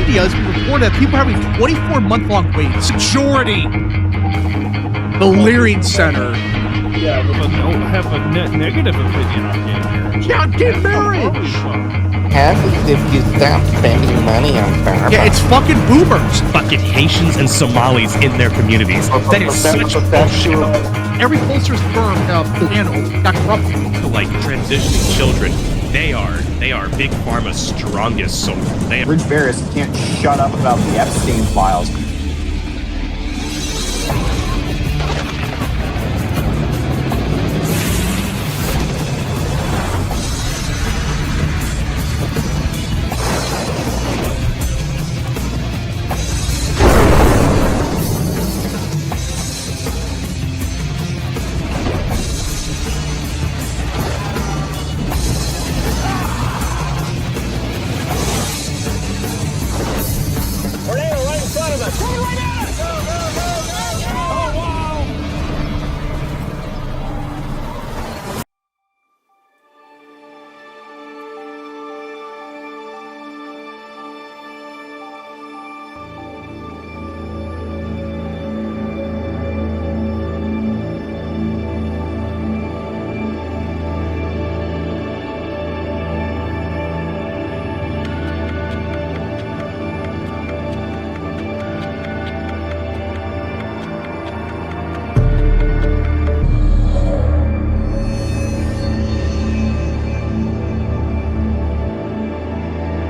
India, it's been reported that people are having 24-month-long waits. Majority. The Leering Center. Yeah, but have a negative opinion on gay marriage. Yeah, gay marriage. Happens if you stop spending money on Starbucks. Yeah, it's fucking boomers. Fucking Haitians and Somalis in their communities. That is such bullshit. Every pollster's firm panel got corrupted. Like transitioning children, they are Big Pharma's strongest sword. Rich Barris can't shut up about the Epstein files.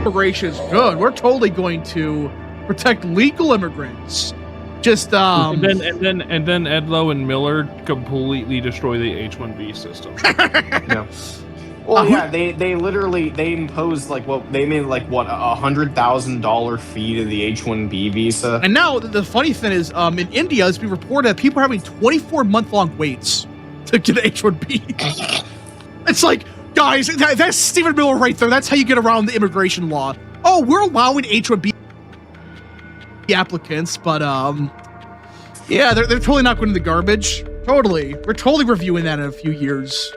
Immigration is good. We're totally going to protect legal immigrants. Just and then Edlow and Miller completely destroy the H-1B system. Yeah. Well, yeah, they literally imposed $100,000 fee to the H-1B visa. And now the funny thing is, in India, it's been reported that people are having 24-month-long waits to get an H-1B. It's like, guys, that's Stephen Miller right there. That's how you get around the immigration law. Oh, we're allowing H-1B applicants, but yeah, they're totally not going to the garbage. Totally, we're totally reviewing that in a few years.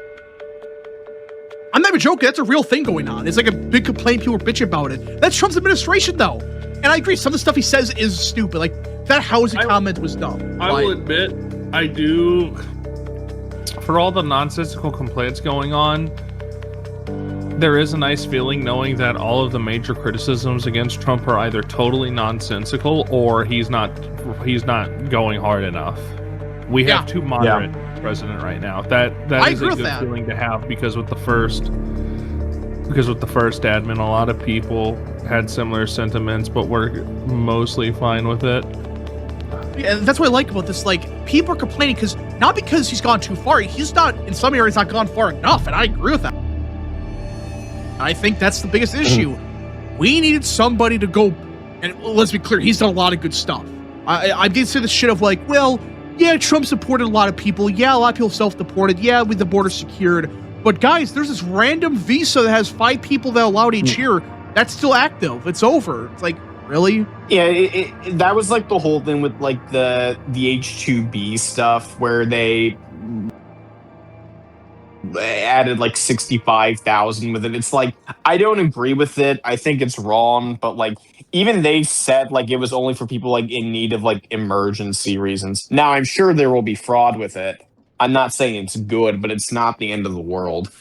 I'm not even joking. That's a real thing going on. It's like a big complaint. People bitch about it. That's Trump's administration, though. And I agree. Some of the stuff he says is stupid. Like, that housing comment was dumb. I will admit, I do, for all the nonsensical complaints going on, there is a nice feeling knowing that all of the major criticisms against Trump are either totally nonsensical or he's not going hard enough. We have too moderate president right now. That is a good feeling to have, because with the first admin, a lot of people had similar sentiments, but we're mostly fine with it. Yeah, that's what I like about this. Like, people are complaining not because he's gone too far. He's not, in some areas, not gone far enough, and I agree with that. I think that's the biggest issue. We needed somebody to go, and let's be clear, he's done a lot of good stuff. I did say the shit of like, well, yeah, Trump supported a lot of people. Yeah, a lot of people self-deported. Yeah, with the border secured. But guys, there's this random visa that has 5 people that allowed each year. That's still active. It's over. It's like, really? Yeah, that was like the whole thing with like the H-2B stuff where they added like 65,000 with it. It's like, I don't agree with it. I think it's wrong, but like even they said like it was only for people like in need of like emergency reasons. Now I'm sure there will be fraud with it. I'm not saying it's good, but it's not the end of the world.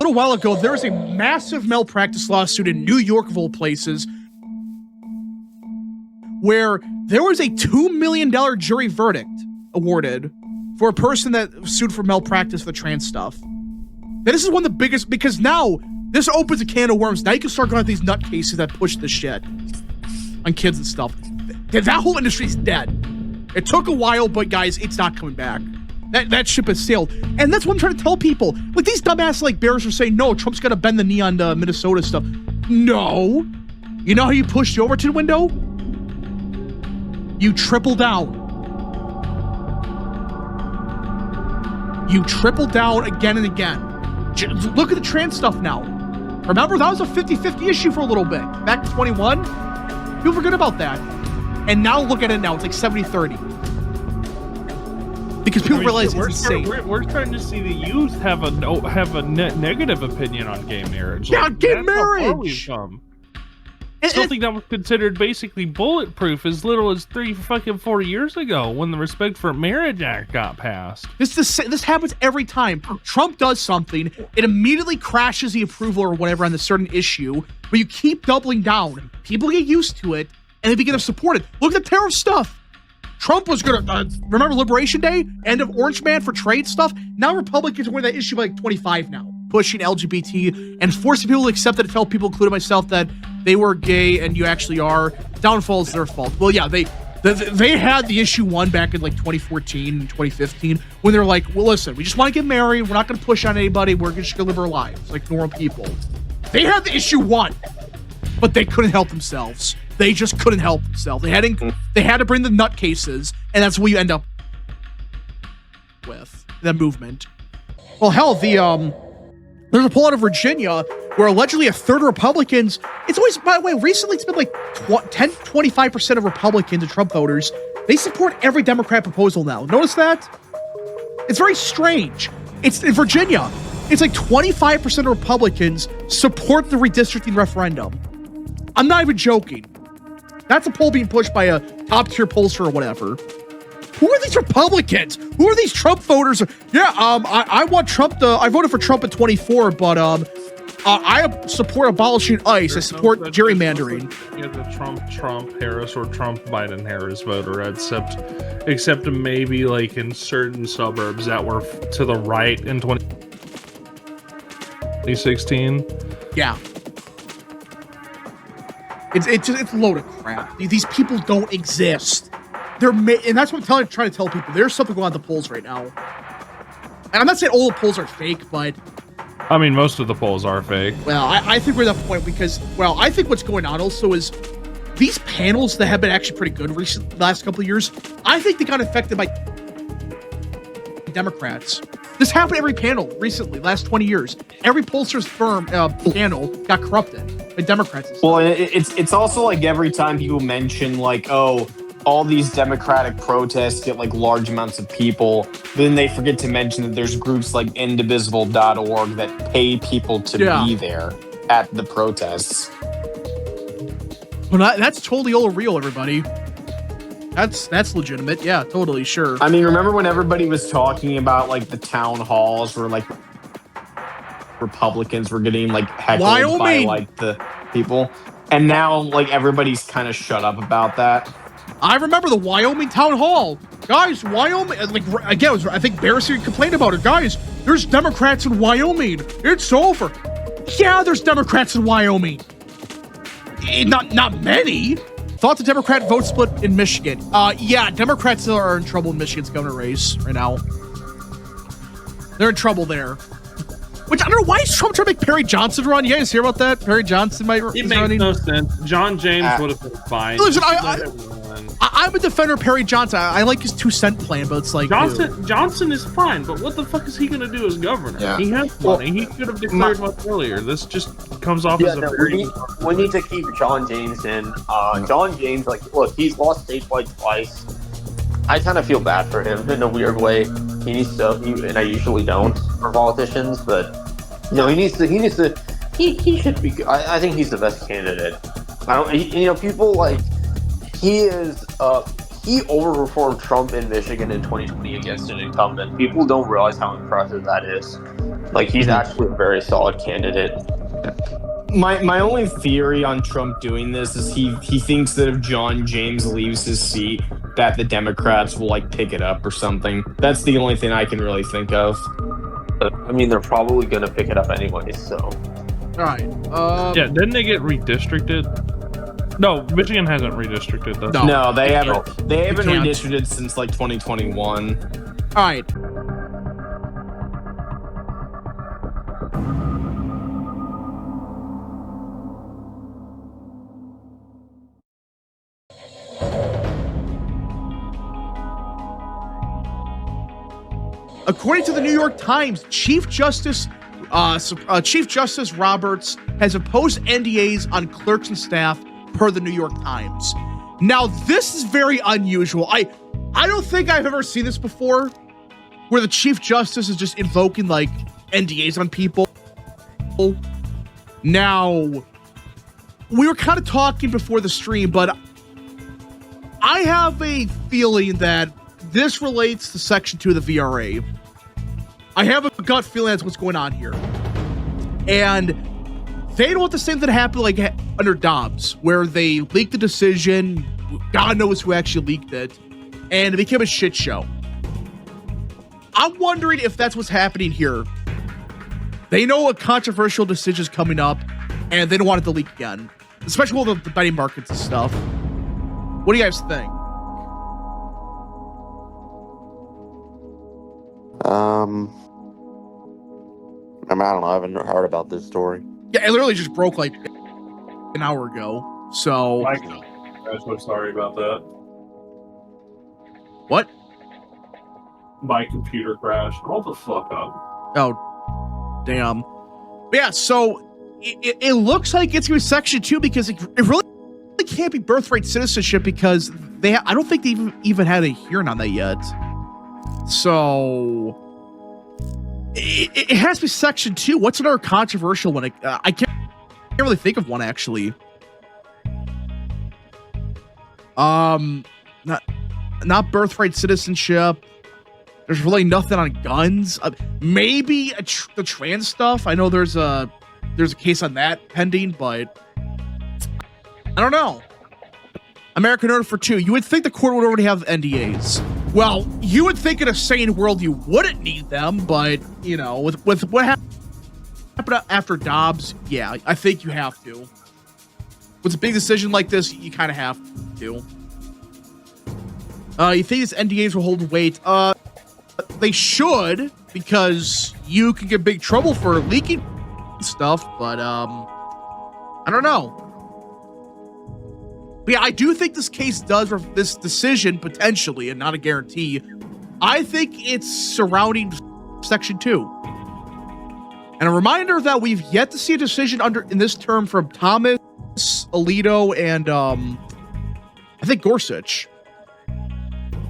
A little while ago, there was a massive malpractice lawsuit in New York of all places where there was a $2 million jury verdict awarded for a person that sued for malpractice for the trans stuff. Now, this is one of the biggest, because now this opens a can of worms. Now you can start going at these nutcases that push this shit on kids and stuff. That whole industry's dead. It took a while, but guys, it's not coming back. That ship has sailed. And that's what I'm trying to tell people. Like, these dumbass like bears are saying, no, Trump's got to bend the knee on the Minnesota stuff. No. You know how you pushed you over to the window? You triple down. You triple down again and again. Look at the trans stuff now. Remember, that was a 50-50 issue for a little bit. Back in 21, people forget about that. And now look at it now. It's like 70-30. Because people realize it's insane. We're starting to see the youth have a negative opinion on gay marriage. Yeah, gay marriage! Something that was considered basically bulletproof as little as 4 years ago when the Respect for Marriage Act got passed. This happens every time. Trump does something, it immediately crashes the approval or whatever on the certain issue, but you keep doubling down. People get used to it, and they begin to support it. Look at the tariff stuff. Trump was going to, remember Liberation Day? End of Orange Man for trade stuff? Now Republicans are winning that issue by like 25 now. Pushing LGBT and forcing people to accept it, to tell people, including myself, that they were gay and you actually are. Downfall is their fault. Well, yeah, they had the issue won back in like 2014 and 2015 when they're like, well, listen, we just want to get married. We're not going to push on anybody. We're just going to live our lives like normal people. They had the issue won, but they couldn't help themselves. They just couldn't help themselves. They had to bring the nutcases, and that's what you end up with, that movement. Well, hell, there's a poll out of Virginia where allegedly a third of Republicans, it's always, by the way, recently it's been like 25% of Republicans and Trump voters, they support every Democrat proposal now. Notice that? It's very strange. It's in Virginia. It's like 25% of Republicans support the redistricting referendum. I'm not even joking. That's a poll being pushed by a top-tier pollster or whatever. Who are these Republicans? Who are these Trump voters? Yeah, I want Trump to... I voted for Trump in 24, but I support abolishing ICE. I support gerrymandering. Yeah, the Trump Harris or Trump Biden Harris voter, except maybe like in certain suburbs that were to the right in 2016. Yeah. It's a load of crap. These people don't exist. And that's what I'm trying to tell people. There's something going on at the polls right now. And I'm not saying all the polls are fake, but... I mean, most of the polls are fake. Well, I think we're at that point because, well, I think what's going on also is these panels that have been actually pretty good the last couple of years, I think they got affected by Democrats. This happened every panel recently, last 20 years. Every pollster's firm panel got corrupted by Democrats. Well, it's also like every time people mention like, oh, all these Democratic protests get like large amounts of people, then they forget to mention that there's groups like indivisible.org that pay people to be there at the protests. Well, that's totally all real, everybody. That's legitimate. Yeah, totally, sure. I mean, remember when everybody was talking about like the town halls where like Republicans were getting like heckled by like the people, and now like everybody's kind of shut up about that. I remember the Wyoming town hall. Guys, Wyoming, like, again, I think Barrison complained about it. Guys, there's Democrats in Wyoming. It's over. Yeah, there's Democrats in Wyoming. Not many. Thoughts of Democrat vote split in Michigan. Yeah, Democrats are in trouble in Michigan's governor race right now. They're in trouble there. Which, I don't know, why is Trump trying to make Perry Johnson run? You guys hear about that? Perry Johnson might It makes no sense. John James would have been fine. Listen, I'm a defender of Perry Johnson. I like his 2-cent plan, but it's like... Johnson is fine, but what the fuck is he going to do as governor? Yeah. He has money. He could have declared much earlier. This just comes off as a very... We need to keep John James in. John James, like, look, he's lost statewide twice. I kind of feel bad for him in a weird way. He needs to, and I usually don't for politicians, but you know, he should be. I think he's the best candidate. People like he overperformed Trump in Michigan in 2020 against an incumbent. People don't realize how impressive that is. Like, he's actually a very solid candidate. My only theory on Trump doing this is he thinks that if John James leaves his seat, that the Democrats will like pick it up or something. That's the only thing I can really think of. I mean, they're probably going to pick it up anyway, so. All right. Yeah, didn't they get redistricted? No, Michigan hasn't redistricted. No, they haven't. They haven't redistricted since like 2021. All right. According to the New York Times, Chief Justice Roberts has opposed NDAs on clerks and staff per the New York Times. Now, this is very unusual. I don't think I've ever seen this before, where the Chief Justice is just invoking like NDAs on people. Now, we were kind of talking before the stream, but I have a feeling that this relates to Section 2 of the VRA. I have a gut feeling that's what's going on here. And they don't want the same thing to happen like under Dobbs, where they leaked the decision, God knows who actually leaked it, and it became a shit show. I'm wondering if that's what's happening here. They know a controversial decision is coming up, and they don't want it to leak again, especially with the betting markets and stuff. What do you guys think? I don't know. I haven't heard about this story. Yeah, it literally just broke like an hour ago. So, Mike, I'm so sorry about that. what? My computer crashed. Hold the fuck up. Oh, damn. But yeah, so it looks like it's going to be Section 2 because it really can't be birthright citizenship because I don't think they even had a hearing on that yet. So it has to be Section 2. What's another controversial one? I can't really think of one actually. Not birthright citizenship. There's really nothing on guns. Maybe the trans stuff. I know there's a case on that pending, but I don't know. American Order for 2. You would think the court would already have NDAs. Well, you would think in a sane world you wouldn't need them, but you know, with what happened after Dobbs, yeah, I think you have to. With a big decision like this, you kind of have to. You think these NDAs will hold weight? They should, because you can get big trouble for leaking stuff, but I don't know. But yeah, I do think this case does, this decision potentially, and not a guarantee, I think it's surrounding Section 2. And a reminder that we've yet to see a decision in this term from Thomas, Alito, and I think Gorsuch.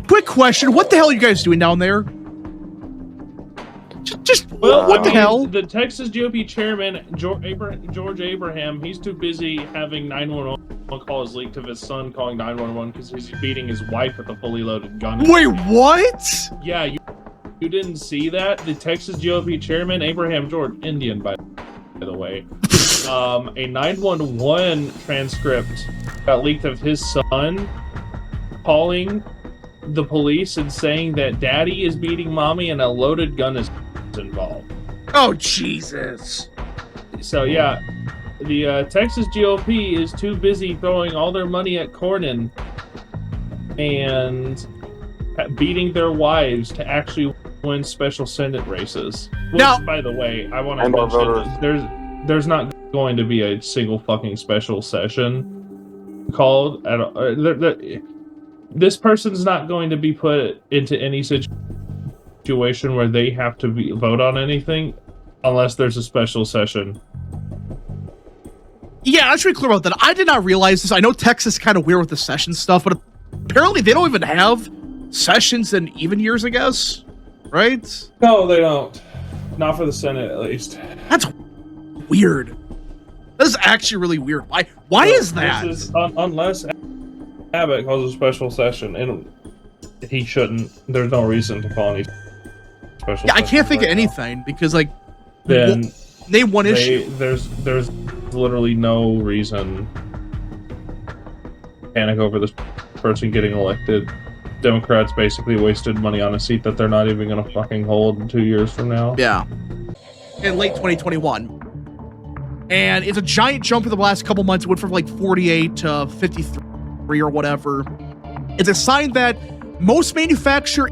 Quick question, what the hell are you guys doing down there? What the hell? The Texas GOP chairman, George Abraham, he's too busy having 911 calls leaked of his son calling 911 because he's beating his wife with a fully loaded gun. Wait, what? Yeah, you didn't see that? The Texas GOP chairman, Abraham George, Indian, by the way. A 911 transcript got leaked of his son calling the police and saying that daddy is beating mommy and a loaded gun is involved. Oh, Jesus. So, yeah, the Texas GOP is too busy throwing all their money at Cornyn and beating their wives to actually win special Senate races. Which, now, by the way, I want to mention there's not going to be a single fucking special session called. This person's not going to be put into any situation where they have to vote on anything unless there's a special session. Yeah, I should be clear about that. I did not realize this. I know Texas is kind of weird with the session stuff, but apparently they don't even have sessions in even years, I guess. Right? No, they don't. Not for the Senate, at least. That's weird. That is actually really weird. Why is that? Unless Abbott calls a special session, and he shouldn't. There's no reason to call any special. Yeah, I can't think of anything because, like, then name one issue. There's literally no reason to panic over this person getting elected. Democrats basically wasted money on a seat that they're not even going to fucking hold 2 years from now. Yeah, in late 2021. And it's a giant jump in the last couple months. It went from like 48 to 53 or whatever. It's a sign that most major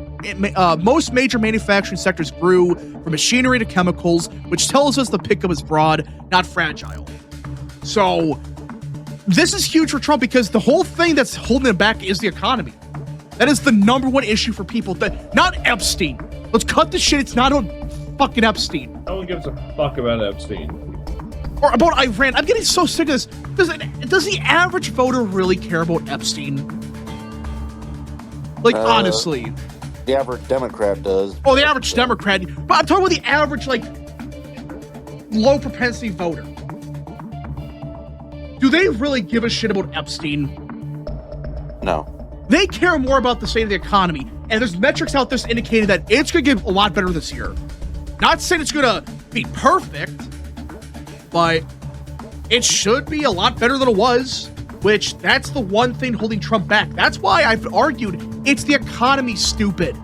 manufacturing sectors grew from machinery to chemicals, which tells us the pickup is broad, not fragile. So this is huge for Trump because the whole thing that's holding him back is the economy. That is the number one issue for people. Not Epstein. Let's cut the shit. It's not on fucking Epstein. No one gives a fuck about Epstein. Or about Iran. I'm getting so sick of this. Does the average voter really care about Epstein? Like, honestly. The average Democrat does. Oh, the average Democrat. But I'm talking about the average, like, low propensity voter. do they really give a shit about Epstein? No. They care more about the state of the economy. And there's metrics out there indicating that it's going to get a lot better this year. Not saying it's going to be perfect, but it should be a lot better than it was, which that's the one thing holding Trump back. That's why I've argued it's the economy, stupid.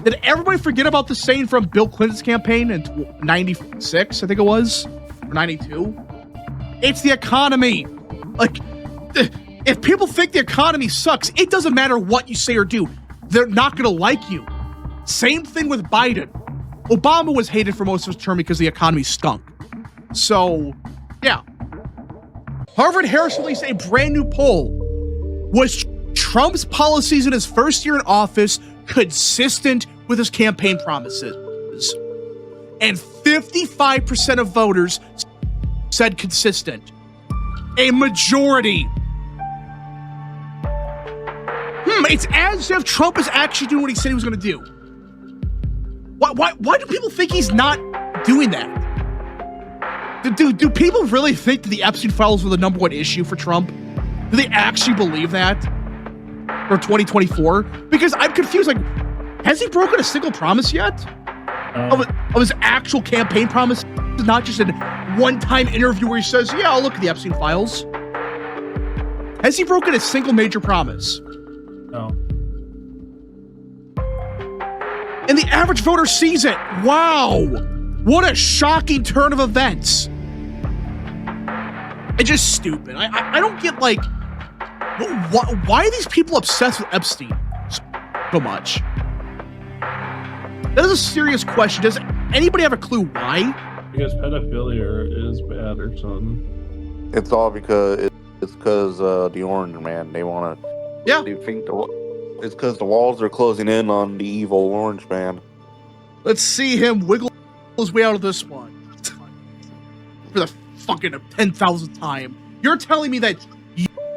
Did everybody forget about the saying from Bill Clinton's campaign in 96, I think it was, or 92? It's the economy. Like, if people think the economy sucks, it doesn't matter what you say or do. They're not going to like you. Same thing with Biden. Obama was hated for most of his term because the economy stunk. So, yeah. Harvard-Harris released a brand new poll. Was Trump's policies in his first year in office consistent with his campaign promises? And 55% of voters said consistent. A majority. It's as if Trump is actually doing what he said he was going to do. Why do people think he's not doing that? Do people really think that the Epstein files were the #1 issue for Trump? Do they actually believe that for 2024? Because I'm confused. Like, has he broken a single promise yet? Of his actual campaign promise? Not just a one-time interview where he says, yeah, I'll look at the Epstein files. Has he broken a single major promise? No. And the average voter sees it. Wow. What a shocking turn of events. It's just stupid. I don't get, like, why are these people obsessed with Epstein so much? That is a serious question. Does anybody have a clue why? Because pedophilia is bad or something. It's all because the Orange Man. They want to. Yeah. They think it's because the walls are closing in on the evil Orange Man. Let's see him wiggle his way out of this one. For the fucking 10,000th time. You're telling me that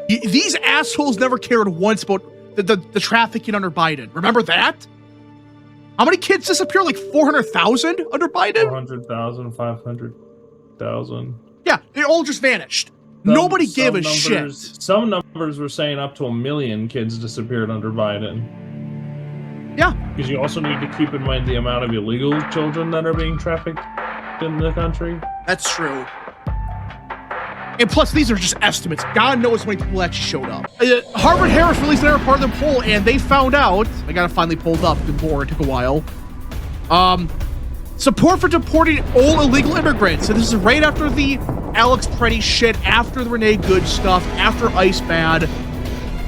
these assholes never cared once about the trafficking under Biden. Remember that? How many kids disappeared? Like 400,000 under Biden? 400,000, 500,000. Yeah, they all just vanished. Nobody gave a shit. Some numbers were saying up to 1 million kids disappeared under Biden. Yeah. Because you also need to keep in mind the amount of illegal children that are being trafficked in the country. That's true. And plus, these are just estimates. God knows how many people actually showed up. Harvard-Harris released another part of the poll, and they found out, I got it finally pulled up, good lord, it took a while. Support for deporting all illegal immigrants. So this is right after the Alex Preddy shit, after the Renee Good stuff, after ICE bad.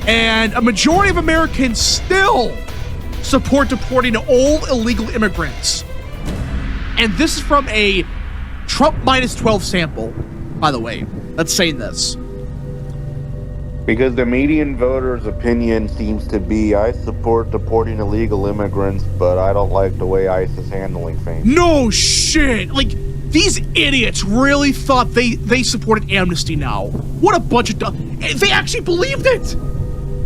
And a majority of Americans still support deporting all illegal immigrants. And this is from a Trump -12 sample, by the way. That's saying this. Because the median voter's opinion seems to be, I support deporting illegal immigrants, but I don't like the way ICE is handling things. No shit! Like, these idiots really thought they supported amnesty now. What a bunch of they actually believed it!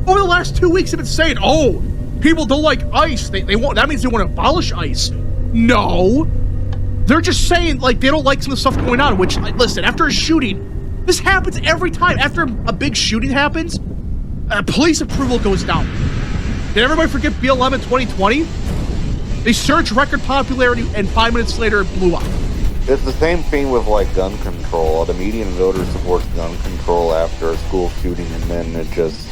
Over the last 2 weeks, they've been saying, oh, people don't like ICE. They want, that means they want to abolish ICE. No. They're just saying, like, they don't like some of the stuff going on, which, like, listen, after a shooting, this happens every time. After a big shooting happens, police approval goes down. Did everybody forget BLM in 2020? They surged record popularity, and 5 minutes later, it blew up. It's the same thing with, like, gun control. The median voter supports gun control after a school shooting, and then it just,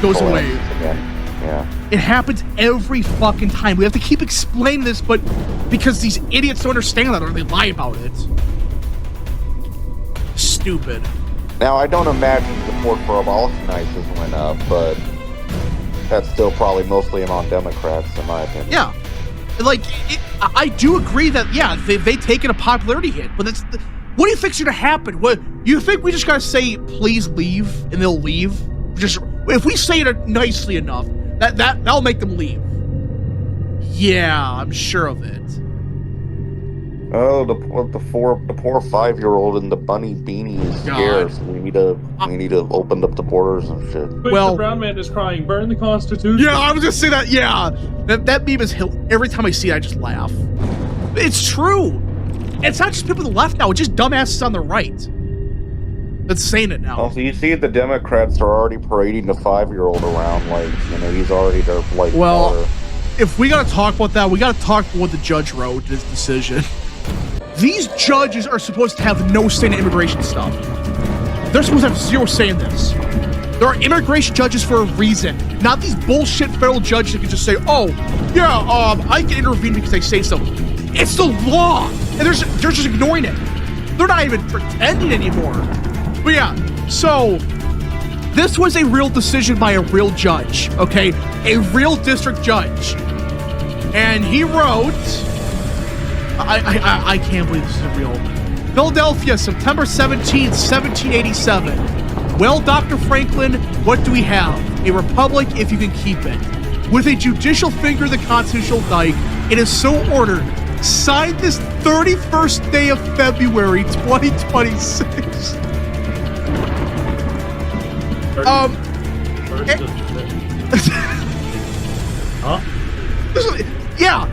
goes away again. Yeah. It happens every fucking time. We have to keep explaining this, but because these idiots don't understand that, or they lie about it. Stupid. Now, I don't imagine support for abolition ISIS went up, but that's still probably mostly among Democrats, in my opinion. Yeah. Like, I do agree that, yeah, they've taken a popularity hit, but what do you think's gonna happen? What, you think we just gotta say, please leave, and they'll leave? Just, if we say it nicely enough, that'll make them leave. Yeah, I'm sure of it. Oh, the poor 5-year-old in the bunny beanie is scared. So we need to open up the borders and shit. Quick, the brown man is crying. Burn the Constitution. Yeah, I was just saying that. Yeah, that meme is every time I see it, I just laugh. It's true. It's not just people on the left now. It's just dumbasses on the right. that's saying it now. Also, you see the Democrats are already parading the 5-year-old around, like, you know, he's already their, like, Well, daughter. if we gotta talk about that, we gotta talk about what the judge wrote in his decision. These judges are supposed to have no say in immigration stuff. They're supposed to have zero say in this. There are immigration judges for a reason, not these bullshit federal judges that can just say, "Oh, yeah, I can intervene because they say so." It's the law, and they're just ignoring it. They're not even pretending anymore. But yeah, so this was a real decision by a real judge, okay? A real district judge. And he wrote, I can't believe this is real. Philadelphia, September 17th, 1787. Well, Dr. Franklin, what do we have? A republic if you can keep it. With a judicial finger in the constitutional dike, it is so ordered. Signed this 31st day of February, 2026. Huh? Yeah.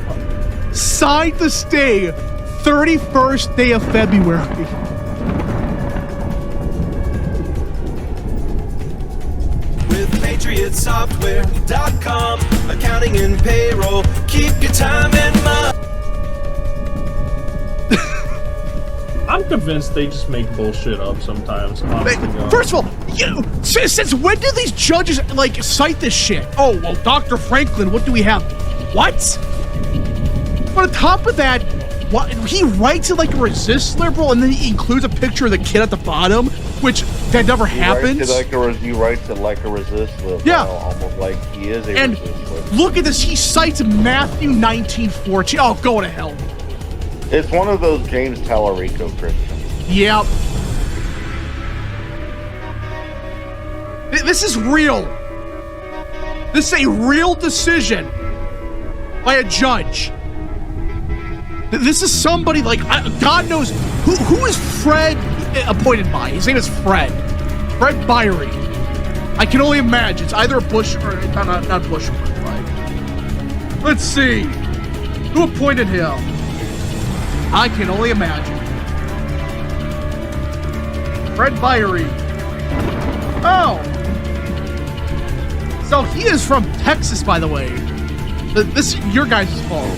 Signed this day, 31st day of February. With PatriotSoftware.com, accounting and payroll, keep your time in mind. I'm convinced they just make bullshit up sometimes. First of all, since when do these judges like cite this shit? Oh, well, Dr. Franklin, what do we have? What? But on top of that, what, he writes it like a resist liberal, and then he includes a picture of the kid at the bottom, which that never happens. He writes it like a resist liberal. Yeah. Almost like he is a And resist liberal. look at this. He cites Matthew 19:14. Oh, go to hell. It's one of those James Tallarico Christians. Yep. This is real. This is a real decision by a judge. This is somebody like, God knows, who is Fred appointed by? His name is Fred. Fred Byrie. I can only imagine. It's either a Bush or, not Bush, right? Let's see. Who appointed him? I can only imagine. Fred Byrie. Oh. So he is from Texas, by the way. This is your guys' fault.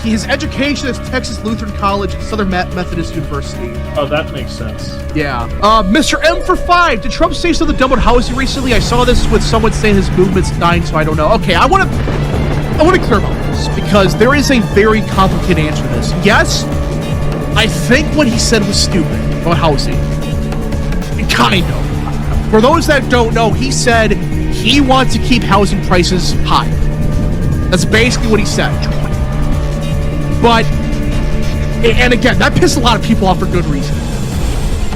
His education is Texas Lutheran College and Southern Methodist University. Oh, that makes sense. Yeah. Mr. M for 5. Did Trump say something dumb about housing recently? I saw this with someone saying his movement's dying, so I don't know. Okay, I want to clear about this because there is a very complicated answer to this. Yes, I think what he said was stupid about housing. Kind of. For those that don't know, he said he wants to keep housing prices high. That's basically what he said. But, and again, that pissed a lot of people off for good reason.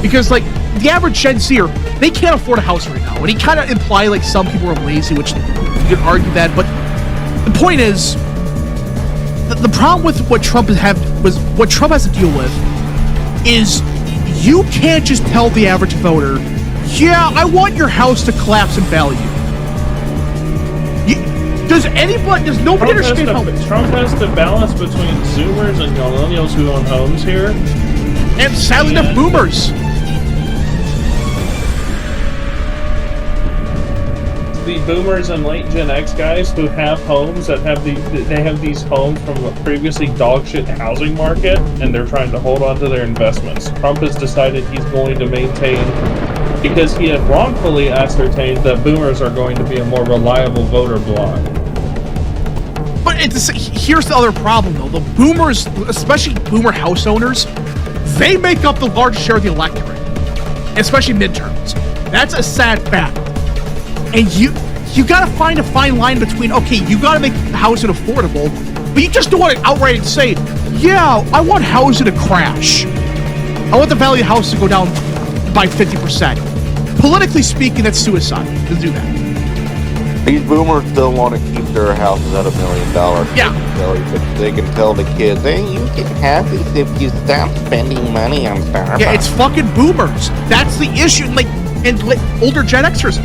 Because, like, the average Gen Zer, they can't afford a house right now. And he kind of implied, like, some people are lazy, which you could argue that. But the point is, the problem with what Trump has to deal with is you can't just tell the average voter, yeah, I want your house to collapse in value. Does nobody understand how... Trump has to balance between Zoomers and millennials who own homes here. And sadly enough, boomers. The boomers and late Gen X guys who have homes that have these homes from a previously dog shit housing market, and they're trying to hold on to their investments. Trump has decided he's going to maintain, because he had wrongfully ascertained that boomers are going to be a more reliable voter bloc. But here's the other problem, though. The boomers, especially boomer house owners, they make up the largest share of the electorate, especially midterms. That's a sad fact. And you gotta find a fine line between, okay, you gotta make housing affordable, but you just don't want to outright say, yeah, I want housing to crash. I want the value of the house to go down by 50%. Politically speaking, that's suicide to do that. These boomers still want to keep their houses at $1 million. Yeah. They can tell the kids, hey, you can have these if you stop spending money on Starbucks. Yeah, it's fucking boomers. That's the issue. And older Gen Xers.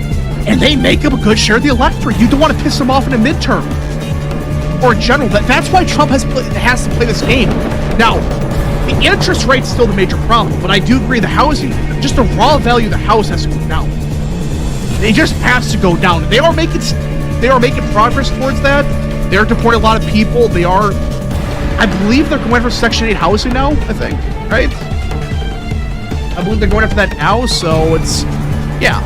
And they make up a good share of the electorate. You don't want to piss them off in a midterm. Or in general. That's why Trump has to play this game. Now, The interest rate's still the major problem, but I do agree the housing, just the raw value of the house has to go down. It just has to go down. They are making progress towards that. They're deporting a lot of people. They are, I believe they're going for Section 8 housing now, I think, right? I believe they're going after that now, so it's, yeah.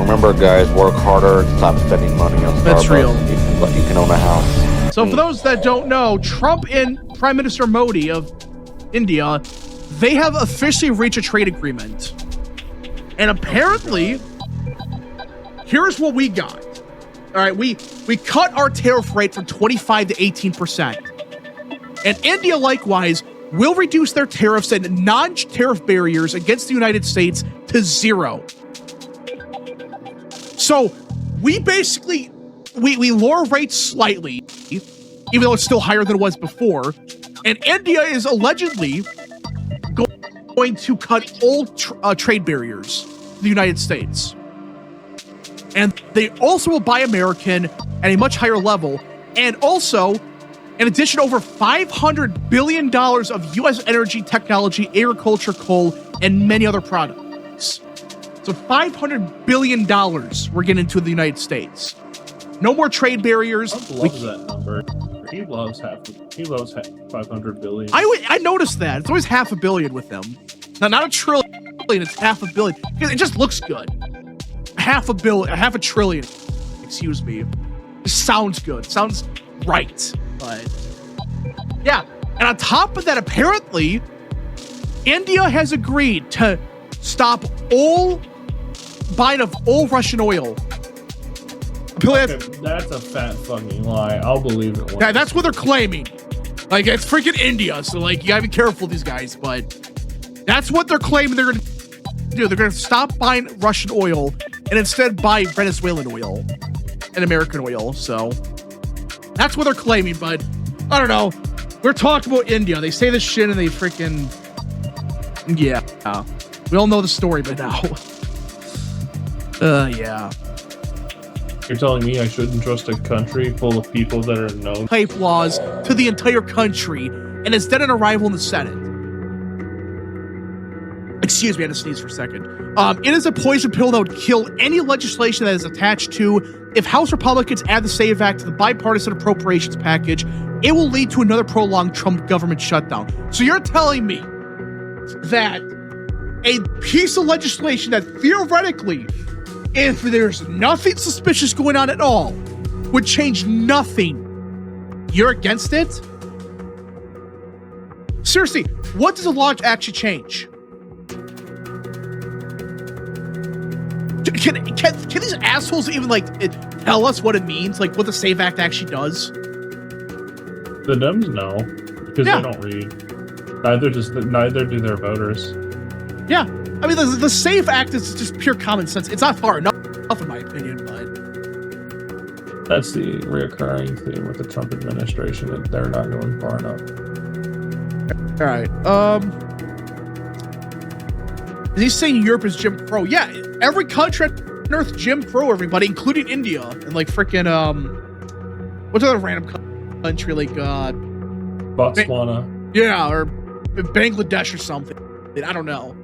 Remember, guys, work harder and stop spending money on Starbucks. That's real. But you can own a house. So for those that don't know, Trump and Prime Minister Modi of India, they have officially reached a trade agreement. And apparently, here's what we got. All right, we cut our tariff rate from 25 to 18%. And India, likewise, will reduce their tariffs and non-tariff barriers against the United States to 0. So we basically, we lower rates slightly, even though it's still higher than it was before. And India is allegedly going to cut all trade barriers to the United States. And they also will buy American at a much higher level. And also, in addition, over $500 billion of U.S. energy, technology, agriculture, coal, and many other products. So $500 billion we're getting into the United States. No more trade barriers. Trump loves that number. He loves 500 billion. I noticed that. It's always $500 million with them. Now, not a trillion, it's $500 million. Because it just looks good. $500 billion, excuse me. It sounds good. It sounds right. But yeah. And on top of that, apparently, India has agreed to stop all buying of all Russian oil. Okay, that's a fat fucking lie. I'll believe it. Yeah, that's what they're claiming. Like, it's freaking India, so like you gotta be careful, these guys. But that's what they're claiming they're gonna do. They're gonna stop buying Russian oil and instead buy Venezuelan oil and American oil. So that's what they're claiming. But I don't know. We're talking about India. They say this shit and they freaking, yeah. We all know the story by now. Yeah. You're telling me I shouldn't trust a country full of people that are known? Type laws to the entire country and instead an arrival in the Senate. Excuse me, I had to sneeze for a second. It is a poison pill that would kill any legislation that is attached to. If House Republicans add the SAVE Act to the bipartisan appropriations package, it will lead to another prolonged Trump government shutdown. So you're telling me that a piece of legislation that theoretically, if there's nothing suspicious going on at all, would change nothing, you're against it? Seriously, what does the law actually change? Can these assholes even like tell us what it means, like what the SAVE Act actually does? The Dems know because Yeah. they don't read. Neither do their voters. Yeah, I mean the SAVE Act is just pure common sense. It's not far enough in my opinion, but That's the reoccurring theme with the Trump administration, that they're not going far enough. all right. Is he saying Europe is Jim Crow? Yeah, every country on Earth Jim Crow, everybody, including India and like freaking what's another random country like Botswana. yeah, or Bangladesh or something. I don't know.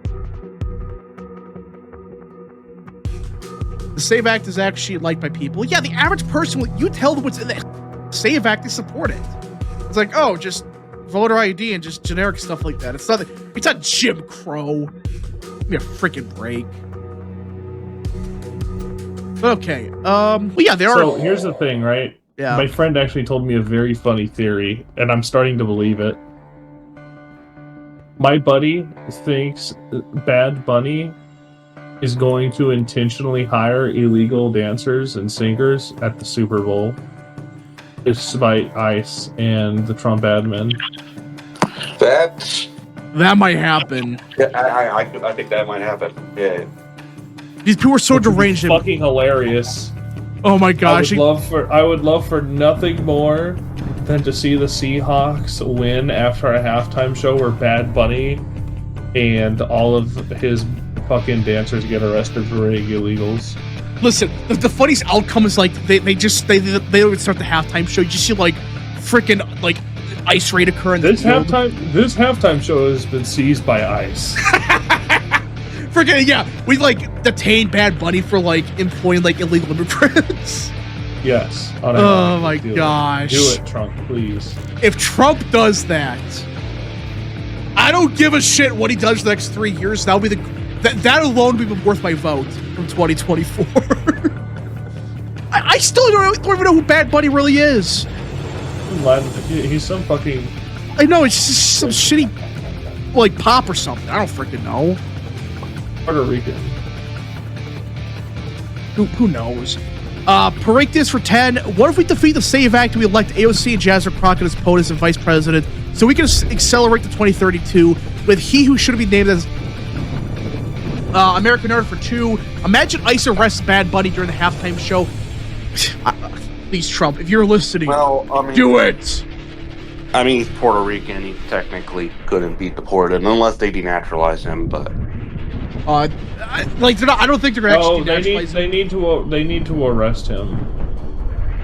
The SAVE Act is actually liked by people. Yeah, the average person, you tell them what's in the SAVE Act, they support it. It's like, oh, just voter ID and just generic stuff like that. It's not Jim Crow. Give me a freaking break. Okay. Well, yeah, there are. So here's the thing, right? Yeah. My friend actually told me a very funny theory, and I'm starting to believe it. My buddy thinks Bad Bunny is going to intentionally hire illegal dancers and singers at the Super Bowl to spite ICE and the Trump admin. That might happen. I think that might happen. Yeah. These people are so Which would be deranged. fucking hilarious. Oh my gosh. I would love for nothing more than to see the Seahawks win after a halftime show where Bad Bunny and all of his fucking dancers get arrested for being illegals. Listen, the funniest outcome is like they don't even start the halftime show. You just see like freaking like ICE raid occur in the This field. this halftime show has been seized by ICE. Freaking yeah, we like detained Bad Bunny for like employing like illegal immigrants. Yes. Oh my Do it. gosh. Do it, Trump, please. If Trump does that, I don't give a shit what he does the next 3 years. That'll be that alone would be worth my vote from 2024. I still don't even know who Bad Bunny really is. He's some fucking. I know it's just some shitty like pop or something. I don't freaking know. Puerto Rican. Who knows? Parektis for 10. What if we defeat the SAVE Act and we elect AOC and Jasper Crockett as POTUS and vice president so we can accelerate to 2032 with he who should be named as American Nerd for 2. Imagine ICE arrests Bad Bunny during the halftime show. Please, Trump, if you're listening, Well, I mean, do it. I mean, he's Puerto Rican. He technically couldn't be deported unless they denaturalize him. But Like, I don't think they're gonna actually denaturalize him. they need to arrest him.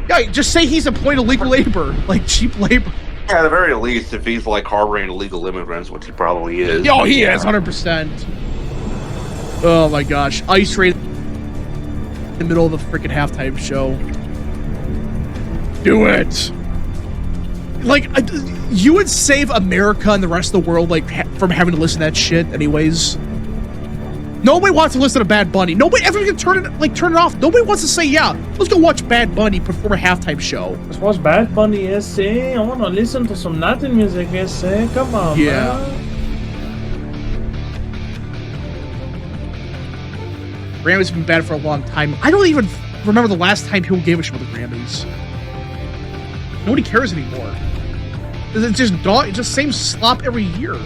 Yeah, just say he's employing illegal labor, like cheap labor. yeah, at the very least, if he's like harboring illegal immigrants, which he probably is. Oh, he is 100%. Oh my gosh, ICE raid in the middle of the freaking halftime show. Do it. Like, you would save America and the rest of the world, like, from having to listen to that shit anyways. Nobody wants to listen to Bad Bunny. Nobody ever can turn it off. Nobody wants to say, yeah, let's go watch Bad Bunny perform a halftime show. Let's watch Bad Bunny, I want to listen to some Latin music, come on, Yeah. man. Grammys have been bad for a long time. I don't even remember the last time people gave a shit about the Grammys. Nobody cares anymore. It's just same slop every year.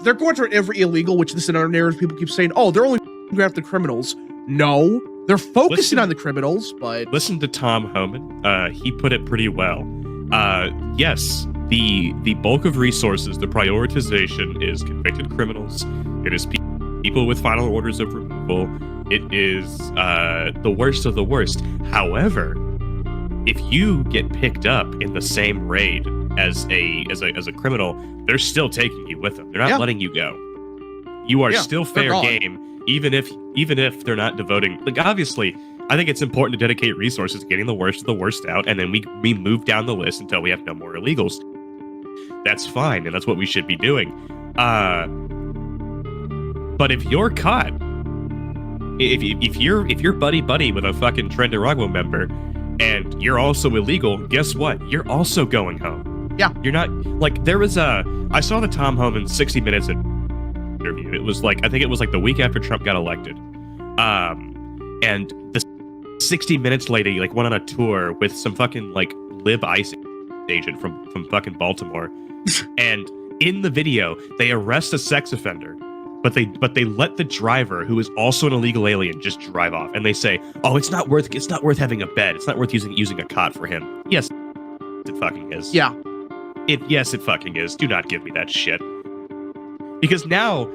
They're going for every illegal, which this is another narrative people keep saying, oh, they're only going after criminals. No, they're focusing on the criminals, but... Listen to Tom Homan. He put it pretty well. Yes, the bulk of resources, the prioritization is convicted criminals. It is people with final orders of removal. It is the worst of the worst. However, if you get picked up in the same raid as a criminal, they're still taking you with them. They're not letting you go. You are still fair game, even if they're not devoting. Like, obviously, I think it's important to dedicate resources to getting the worst of the worst out, and then we move down the list until we have no more illegals. That's fine, and that's what we should be doing. But if you're caught, if you're buddy with a fucking Trenderagua member, and you're also illegal, guess what? You're also going home. Yeah. You're not, like, I saw the Tom Homan 60 Minutes interview. It was like, I think it was like the week after Trump got elected. And the 60 Minutes lady, like, went on a tour with some fucking, like, lib ICE agent from fucking Baltimore. And in the video, they arrest a sex offender, but they let the driver, who is also an illegal alien, just drive off. And they say, oh, it's not worth having a bed. It's not worth using a cot for him. Yes, it fucking is. Yeah. Yes, it fucking is. Do not give me that shit. Because now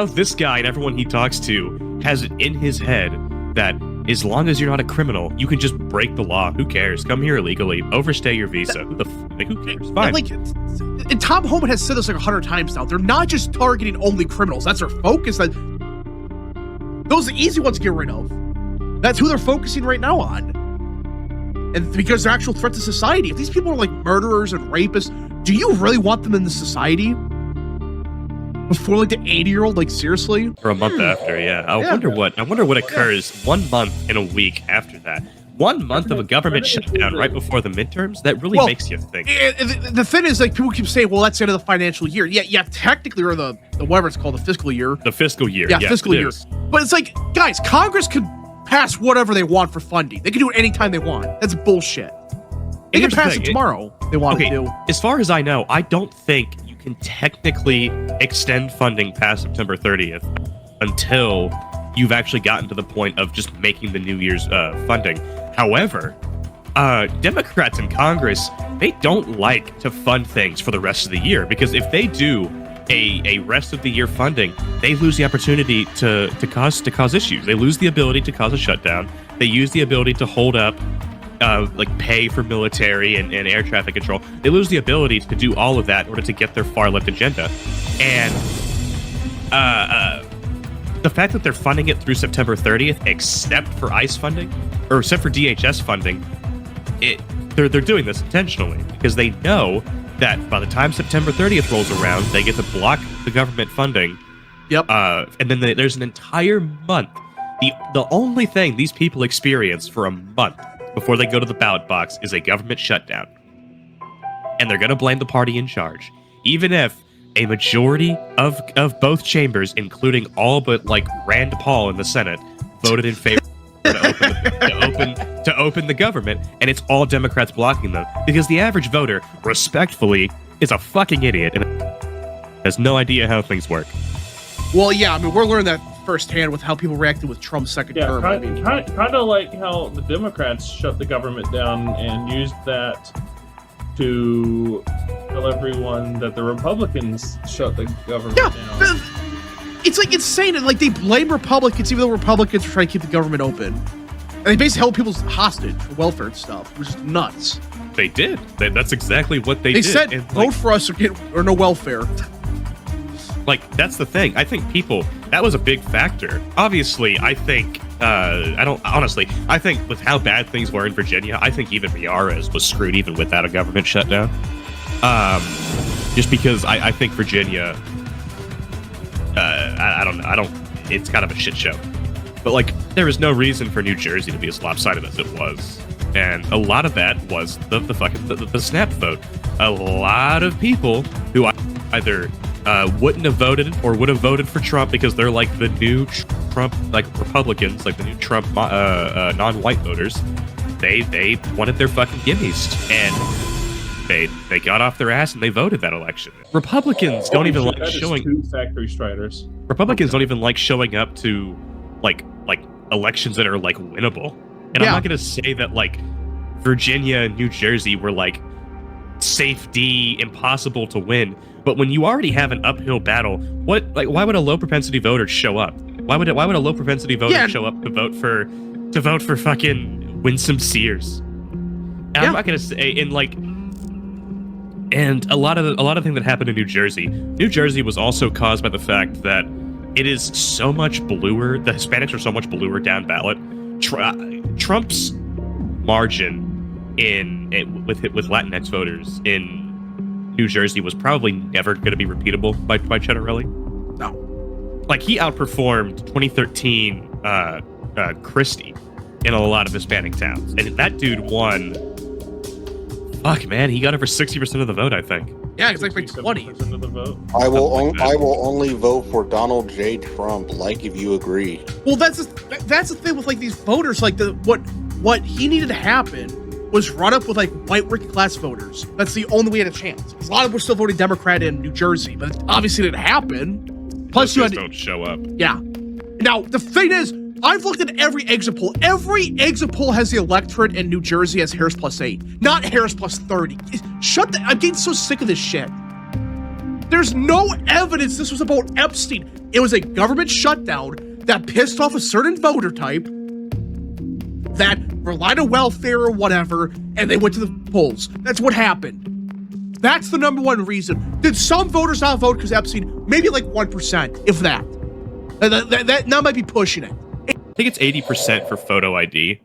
this guy and everyone he talks to has it in his head that as long as you're not a criminal, you can just break the law. Who cares? Come here illegally, overstay your visa. Who cares? Fine. Like, and Tom Homan has said this like 100 times now. They're not just targeting only criminals. That's their focus. Those are the easy ones to get rid of. That's who they're focusing right now on. And because they're actual threat to society. If these people are like murderers and rapists, do you really want them in the society? Before like the 80-year-old, like seriously? For a month after, yeah. I wonder what occurs 1 month in a week after that. 1 month of a government shutdown right before the midterms? That really makes you think. The thing is, like, people keep saying, well, that's the end of the financial year. Yeah, technically, or the whatever it's called, the fiscal year. The fiscal year. Yeah, yes, fiscal year. Is. But it's like, guys, Congress could pass whatever they want for funding. They can do it anytime they want. That's bullshit. They can pass it tomorrow if they want to do. As far as I know, I don't think you can technically extend funding past September 30th until you've actually gotten to the point of just making the New Year's funding. However, Democrats in Congress, they don't like to fund things for the rest of the year, because if they do a rest of the year funding, they lose the opportunity to cause issues. They lose the ability to cause a shutdown. They use the ability to hold up like pay for military and air traffic control. They lose the ability to do all of that in order to get their far left agenda. And the fact that they're funding it through September 30th, except for ICE funding, or except for DHS funding, they're doing this intentionally because they know that by the time September 30th rolls around, they get to block the government funding. Yep. And then there's an entire month. The only thing these people experience for a month before they go to the ballot box is a government shutdown. And they're going to blame the party in charge. Even if a majority of both chambers, including all but like Rand Paul in the Senate, voted in favor to open the government, and it's all Democrats blocking them because the average voter, respectfully, is a fucking idiot and has no idea how things work. Well, yeah, I mean, we're learning that firsthand with how people reacted with Trump's second term. Kind of like how the Democrats shut the government down and used that to tell everyone that the Republicans shut the government down. It's like insane, and like they blame Republicans, even though Republicans are trying to keep the government open. And they basically held people hostage for welfare and stuff, which is nuts. They did. That's exactly what they did. They said, and, vote for us or no welfare. Like, that's the thing. I think that was a big factor. Obviously, I think, I think with how bad things were in Virginia, I think even Miares was screwed even without a government shutdown. Just because I think Virginia, I don't know, it's kind of a shit show. But, like, there was no reason for New Jersey to be as lopsided as it was. And a lot of that was the snap vote. A lot of people who either wouldn't have voted or would have voted for Trump because they're like the new Trump, like Republicans, like the new Trump non-white voters. They wanted their fucking gimmies, and they got off their ass and they voted that election. Republicans don't even like showing. Two factory striders. Republicans don't even like showing up to like elections that are like winnable. And I'm not gonna say that like Virginia and New Jersey were like safe D, impossible to win. But when you already have an uphill battle, why would a low propensity voter show up? Why would a low propensity voter show up to vote for fucking Winsome Sears? And I'm not gonna say and a lot of things that happened in New Jersey was also caused by the fact that it is so much bluer. The Hispanics are so much bluer down ballot. Trump's margin with Latinx voters in New Jersey was probably never going to be repeatable by Chettarelli. No. Like, he outperformed 2013 Christie in a lot of Hispanic towns. And that dude won. Fuck, man. He got over 60% of the vote, I think. Yeah, it's like 20. Of the vote. I will only vote for Donald J. Trump, like, if you agree. Well, that's the thing with like these voters. Like what he needed to happen was run up with like white working class voters. That's the only way he had a chance. A lot of them were still voting Democrat in New Jersey, but it obviously didn't happen. Plus, you don't show up. Yeah. Now the thing is, I've looked at every exit poll. Every exit poll has the electorate in New Jersey as Harris +8, not Harris +30. I'm getting so sick of this shit. There's no evidence this was about Epstein. It was a government shutdown that pissed off a certain voter type that relied on welfare or whatever, and they went to the polls. That's what happened. That's the number one reason. Did some voters not vote because Epstein? Maybe like 1%, if that. That might be pushing it. I think it's 80% for photo ID.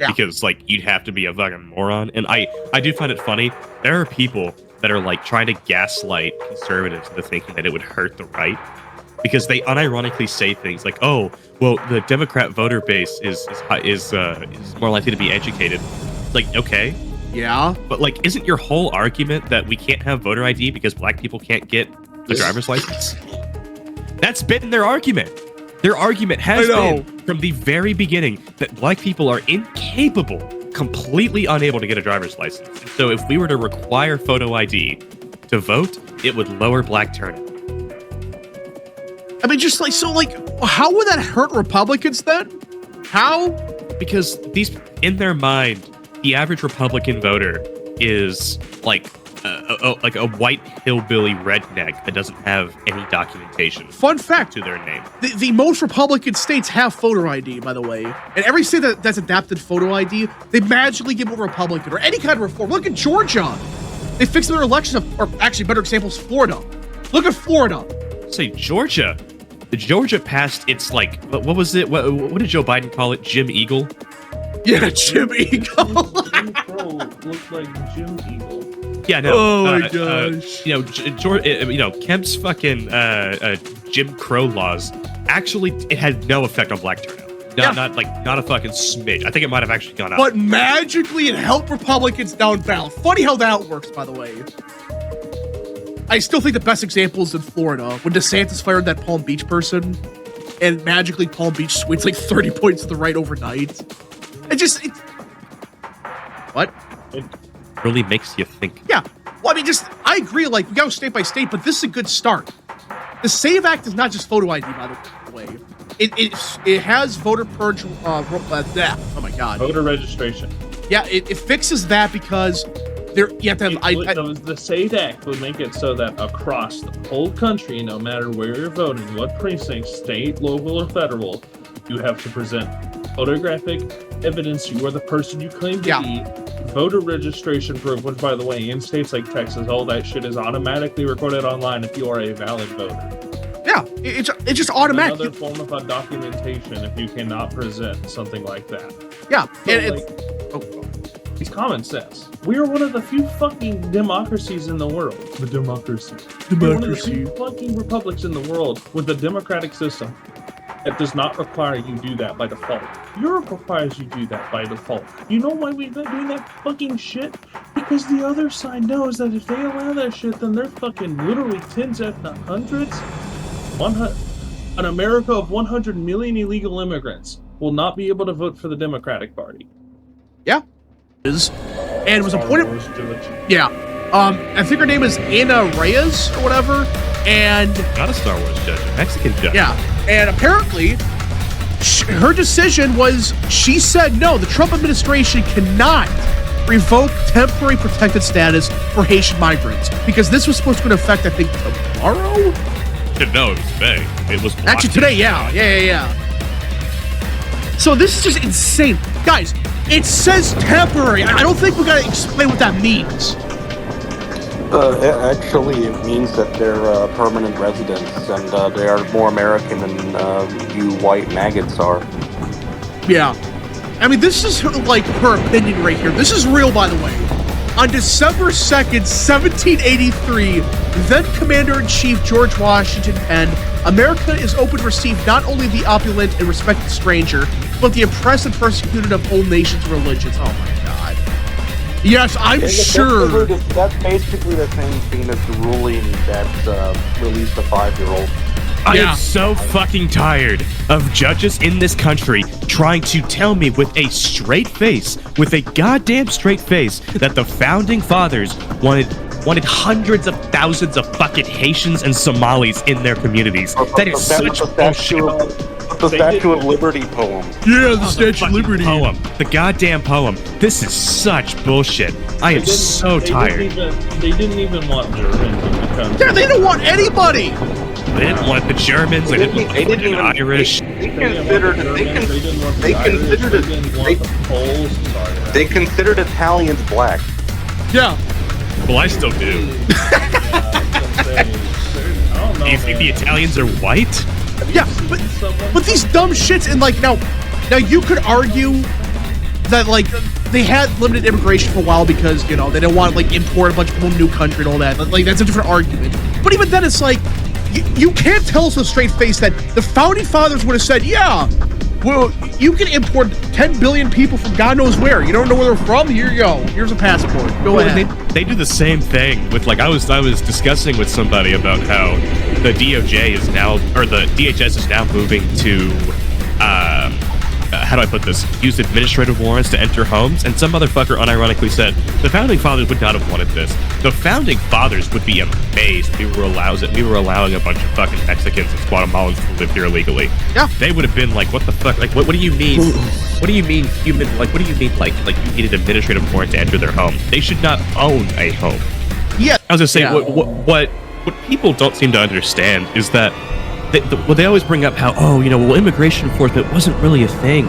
Yeah. Because, like, you'd have to be a fucking moron. And I do find it funny. There are people that are, like, trying to gaslight conservatives into thinking that it would hurt the right. Because they unironically say things like, oh, well, the Democrat voter base is more likely to be educated. Like, okay. Yeah. But, like, isn't your whole argument that we can't have voter ID because black people can't get a driver's license? That's been their argument. Their argument has been from the very beginning that black people are incapable, completely unable to get a driver's license. And so if we were to require photo ID to vote, it would lower black turnout. I mean, just like, so like, how would that hurt Republicans then? How? Because in their mind, the average Republican voter is like a white hillbilly redneck that doesn't have any documentation. Fun fact to their name. The most Republican states have photo ID, by the way. And every state that's adapted photo ID, they magically give a Republican or any kind of reform. Look at Georgia. They fixed their elections, or actually better examples, Florida. Look at Florida. Say Georgia. Georgia passed its like what was it? What did Joe Biden call it? Jim Eagle? Yeah, Jim Eagle. Jim Crow looked like Jim Eagle. Yeah, no. Oh my gosh. Kemp's fucking Jim Crow laws actually it had no effect on black turnout. Not a fucking smidge. I think it might have actually gone up. But magically it helped Republicans down ballot. Funny how that works, by the way. I still think the best example is in Florida when DeSantis fired that Palm Beach person, and magically Palm Beach swings like 30 points to the right overnight. What? It really makes you think. Yeah. Well, I mean, I agree, like, we go state by state, but this is a good start. The SAVE Act is not just photo ID, by the way. It has voter purge, oh my God. Voter registration. Yeah, it fixes that because you have to have, the SAVE Act would make it so that across the whole country, no matter where you're voting, what precinct, state, local, or federal, you have to present photographic evidence you are the person you claim to be, voter registration proof, which, by the way, in states like Texas, all that shit is automatically recorded online if you are a valid voter. Yeah, it's just automatic. Another form of a documentation if you cannot present something like that. Yeah, so, it's common sense. We are one of the few fucking democracies in the world. The democracy. We're one of the few fucking republics in the world with a democratic system that does not require you do that by default. Europe requires you do that by default. You know why we've been doing that fucking shit? Because the other side knows that if they allow that shit, then they're fucking literally tens, if not hundreds. An America of 100 million illegal immigrants will not be able to vote for the Democratic Party. Yeah. And was appointed. Yeah. I think her name is Ana Reyes or whatever. And not a Star Wars judge, a Mexican judge. Yeah. And apparently, her decision was, she said no, the Trump administration cannot revoke temporary protected status for Haitian migrants because this was supposed to go into effect, I think, tomorrow? No, it was today. It was actually today, yeah. So this is just insane. Guys, it says temporary. I don't think we gotta explain what that means. Actually, it means that they're permanent residents, and they are more American than you white maggots are. Yeah. I mean, this is like her opinion right here. This is real, by the way. On December 2nd, 1783, then Commander-in-Chief George Washington penned, America is open to receive not only the opulent and respected stranger, but the oppressed and persecuted of all nations and religions. Oh my God. Yes, I'm sure. That's basically the same thing as the ruling that released a 5-year-old. I am so fucking tired of judges in this country trying to tell me with a straight face, with a goddamn straight face, that the founding fathers wanted hundreds of thousands of fucking Haitians and Somalis in their communities. That is such bullshit. The Statue of Liberty poem. Yeah, the Statue of Liberty poem. The goddamn poem. This is such bullshit. I am so tired. They didn't even want Germans in the country. Yeah, they didn't want anybody. They didn't want the Germans. They didn't want the Irish. They considered Italians black. Yeah. Well, I still do. Do you think the Italians are white? Yeah, but these dumb shits, and like now you could argue that like they had limited immigration for a while because, you know, they didn't want to like import a bunch of people in a new country and all that. Like that's a different argument. But even then, it's like you can't tell us with a straight face that the founding fathers would have said, yeah, well, you can import 10 billion people from God knows where. You don't know where they're from? Here you go. Here's a passport. Go ahead. They do the same thing with, like, I was discussing with somebody about how the DOJ is now, or the DHS is now moving to how do I put this? Used administrative warrants to enter homes, and some motherfucker unironically said the founding fathers would not have wanted this. The founding fathers would be amazed we were allowing a bunch of fucking Mexicans and Guatemalans to live here illegally. Yeah. They would have been like, what the fuck? Like, what do you mean? What do you mean human? Like, what do you mean like you needed an administrative warrant to enter their home? They should not own a home. Yeah. I was gonna say Yeah. what people don't seem to understand is that they always bring up how, oh, immigration enforcement wasn't really a thing.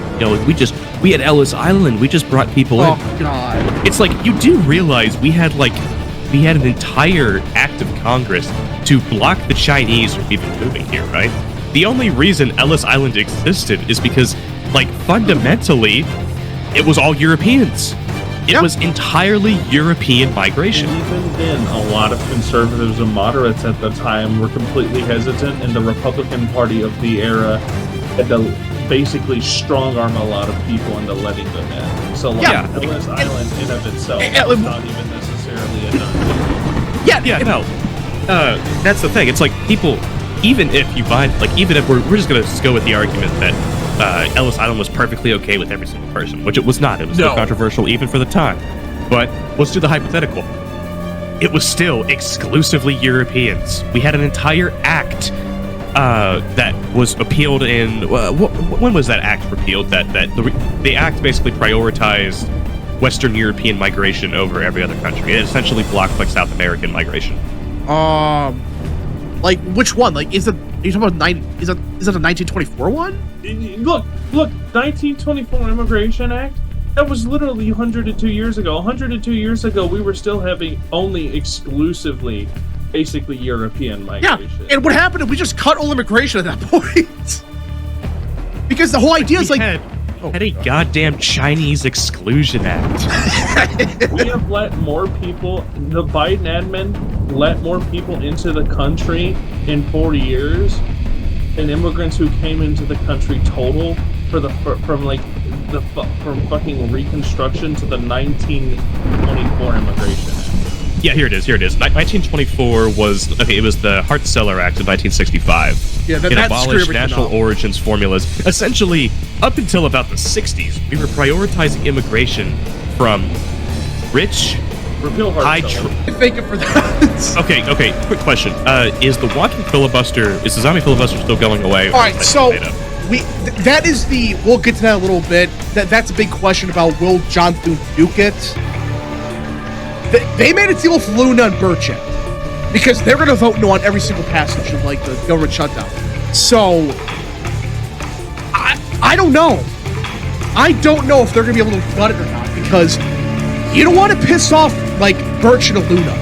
We had Ellis Island, we just brought people in. Oh God. It's like, you do realize we had an entire act of Congress to block the Chinese from even moving here, right? The only reason Ellis Island existed is because, fundamentally, it was all Europeans. It was entirely European migration. And even then, a lot of conservatives and moderates at the time were completely hesitant, and the Republican Party of the era had to basically strong-arm a lot of people into letting them in. So, Ellis Island in of itself is not even necessarily a done deal. Yeah, that's the thing. It's like, people, even if we're just going to go with the argument that Ellis Island was perfectly okay with every single person, which it was not. It was still controversial even for the time. But let's do the hypothetical. It was still exclusively Europeans. We had an entire act that was appealed in... when was that act repealed? The act basically prioritized Western European migration over every other country. It essentially blocked South American migration. Which one? Are you talking about is that a 1924 one? Look, 1924 Immigration Act, that was literally 102 years ago. 102 years ago, we were still having only exclusively, basically, European migration. Yeah, and what happened if we just cut all immigration at that point? Because the whole idea is had a goddamn Chinese Exclusion Act. We have let more people, the Biden admin let more people into the country in 40 years than immigrants who came into the country total from fucking Reconstruction to the 1924 Immigration Act. Yeah, here it is. 1924 was it was the Hart-Celler Act of 1965. Yeah, it abolished national up. origins formulas. Essentially, up until about the 60s, we were prioritizing immigration from rich, Repeal Hart-Celler. Thank you for that. Okay. Quick question: is the zombie filibuster still going away? All right, so that is we'll get to that a little bit. That's a big question about will John Thune nuke it. They made a deal with Luna and Burchett because they're going to vote no on every single passage of the government shutdown. So I don't know. I don't know if they're going to be able to gut it or not because you don't want to piss off Burchett and Luna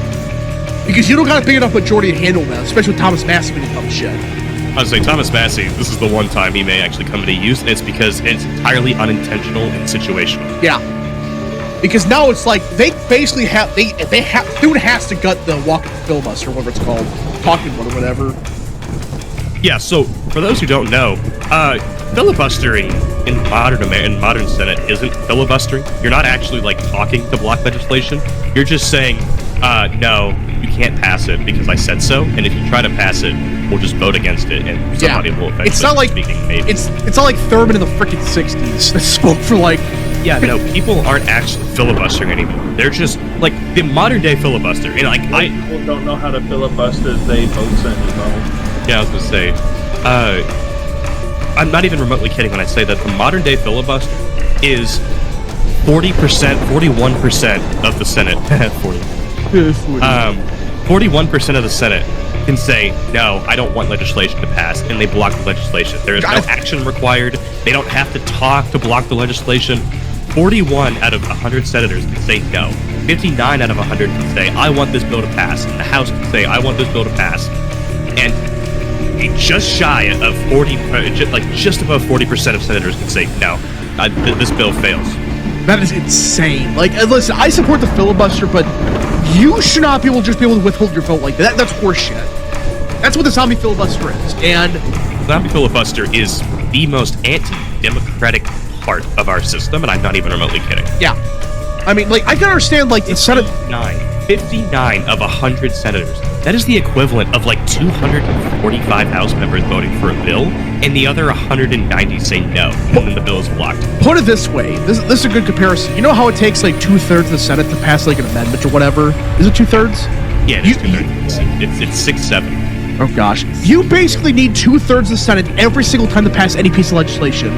because you don't got a big enough majority to handle that, especially with Thomas Massey when he comes shit. I was saying, Thomas Massey, this is the one time he may actually come into use, and it's because it's entirely unintentional and situational. Yeah. Because now it's they basically have Thune has to gut the walking filibuster, whatever it's called, talking one or whatever. Yeah. So for those who don't know, filibustering in modern Senate isn't filibustering. You're not actually talking to block legislation. You're just saying, no, you can't pass it because I said so. And if you try to pass it, we'll just vote against it, and somebody will eventually. It's not maybe. It's not like Thurman in the freaking 60s that spoke for Yeah, no, people aren't actually filibustering anymore. They're just the modern day filibuster. And people don't know how to filibuster. They vote anymore. Yeah, I was gonna say, I'm not even remotely kidding when I say that the modern day filibuster is 40%, 41% of the Senate. 41% of the Senate can say, no, I don't want legislation to pass, and they block the legislation. There is no action required. They don't have to talk to block the legislation. 41 out of 100 senators can say no. 59 out of 100 can say, I want this bill to pass. And the House can say, I want this bill to pass. And just shy of 40, just above 40% of senators can say, no, this bill fails. That is insane. Listen, I support the filibuster, but you should not be able to withhold your vote like that. That's horseshit. That's what the zombie filibuster is. And zombie filibuster is the most anti-democratic part of our system, and I'm not even remotely kidding. Yeah. I mean, like, I can understand, like, the Senate. 59 of 100 senators. That is the equivalent of like 245 House members voting for a bill, and the other 190 say no, and then the bill is blocked. Put it this way, this is a good comparison. You know how it takes like 2/3 of the Senate to pass like an amendment or whatever? Is it 2/3? Yeah, it is 2/3. It's 6-7. Oh gosh, you basically need 2/3 of the Senate every single time to pass any piece of legislation.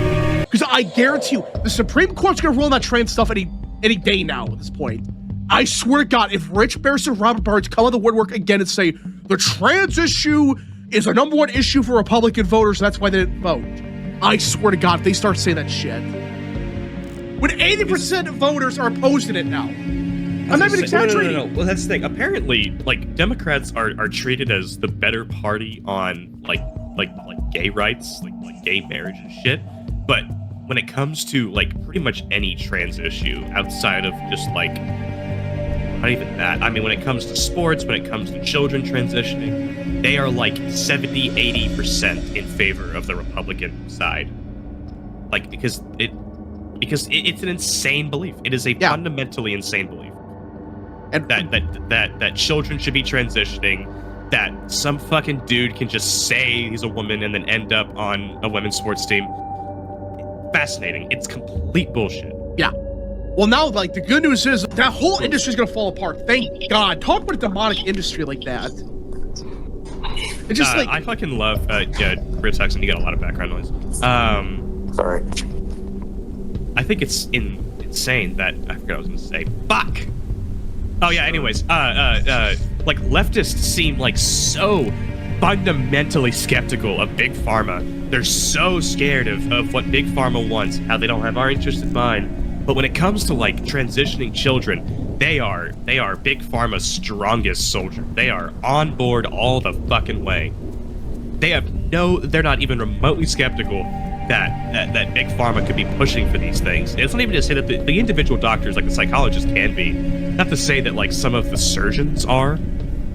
Because I guarantee you, the Supreme Court's gonna rule on that trans stuff any day now at this point. I swear to God, if Rich Barrison and Robert Barnes come on the woodwork again and say the trans issue is a #1 issue for Republican voters, that's why they didn't vote. I swear to God, if they start saying that shit. When 80% of voters are opposed to it now. I'm not even exaggerating. No. Well, that's the thing. Apparently, like, Democrats are treated as the better party on like gay rights, like gay marriage and shit. But when it comes to like pretty much any trans issue outside of just like not even that. I mean, when it comes to sports, when it comes to children transitioning, they are like 70-80% in favor of the Republican side. Like, because it's an insane belief. It is a fundamentally insane belief. And that children should be transitioning, that some fucking dude can just say he's a woman and then end up on a women's sports team. Fascinating. It's complete bullshit. Yeah. Well, now, like, the good news is that whole industry is going to fall apart. Thank God. Talk about a demonic industry like that. It's just like... I fucking love... Real Texan, you got a lot of background noise. Sorry. I think it's insane that... I forgot what I was going to say. Fuck! Oh, yeah, anyways. Like, leftists seem, like, so fundamentally skeptical of Big Pharma. They're so scared of what Big Pharma wants, how they don't have our interest in mind. But when it comes to, like, transitioning children, they are Big Pharma's strongest soldier. They are on board all the fucking way. They're not even remotely skeptical that Big Pharma could be pushing for these things. It's not even to say that the individual doctors, like the psychologists, can be. Not to say that, like, some of the surgeons are,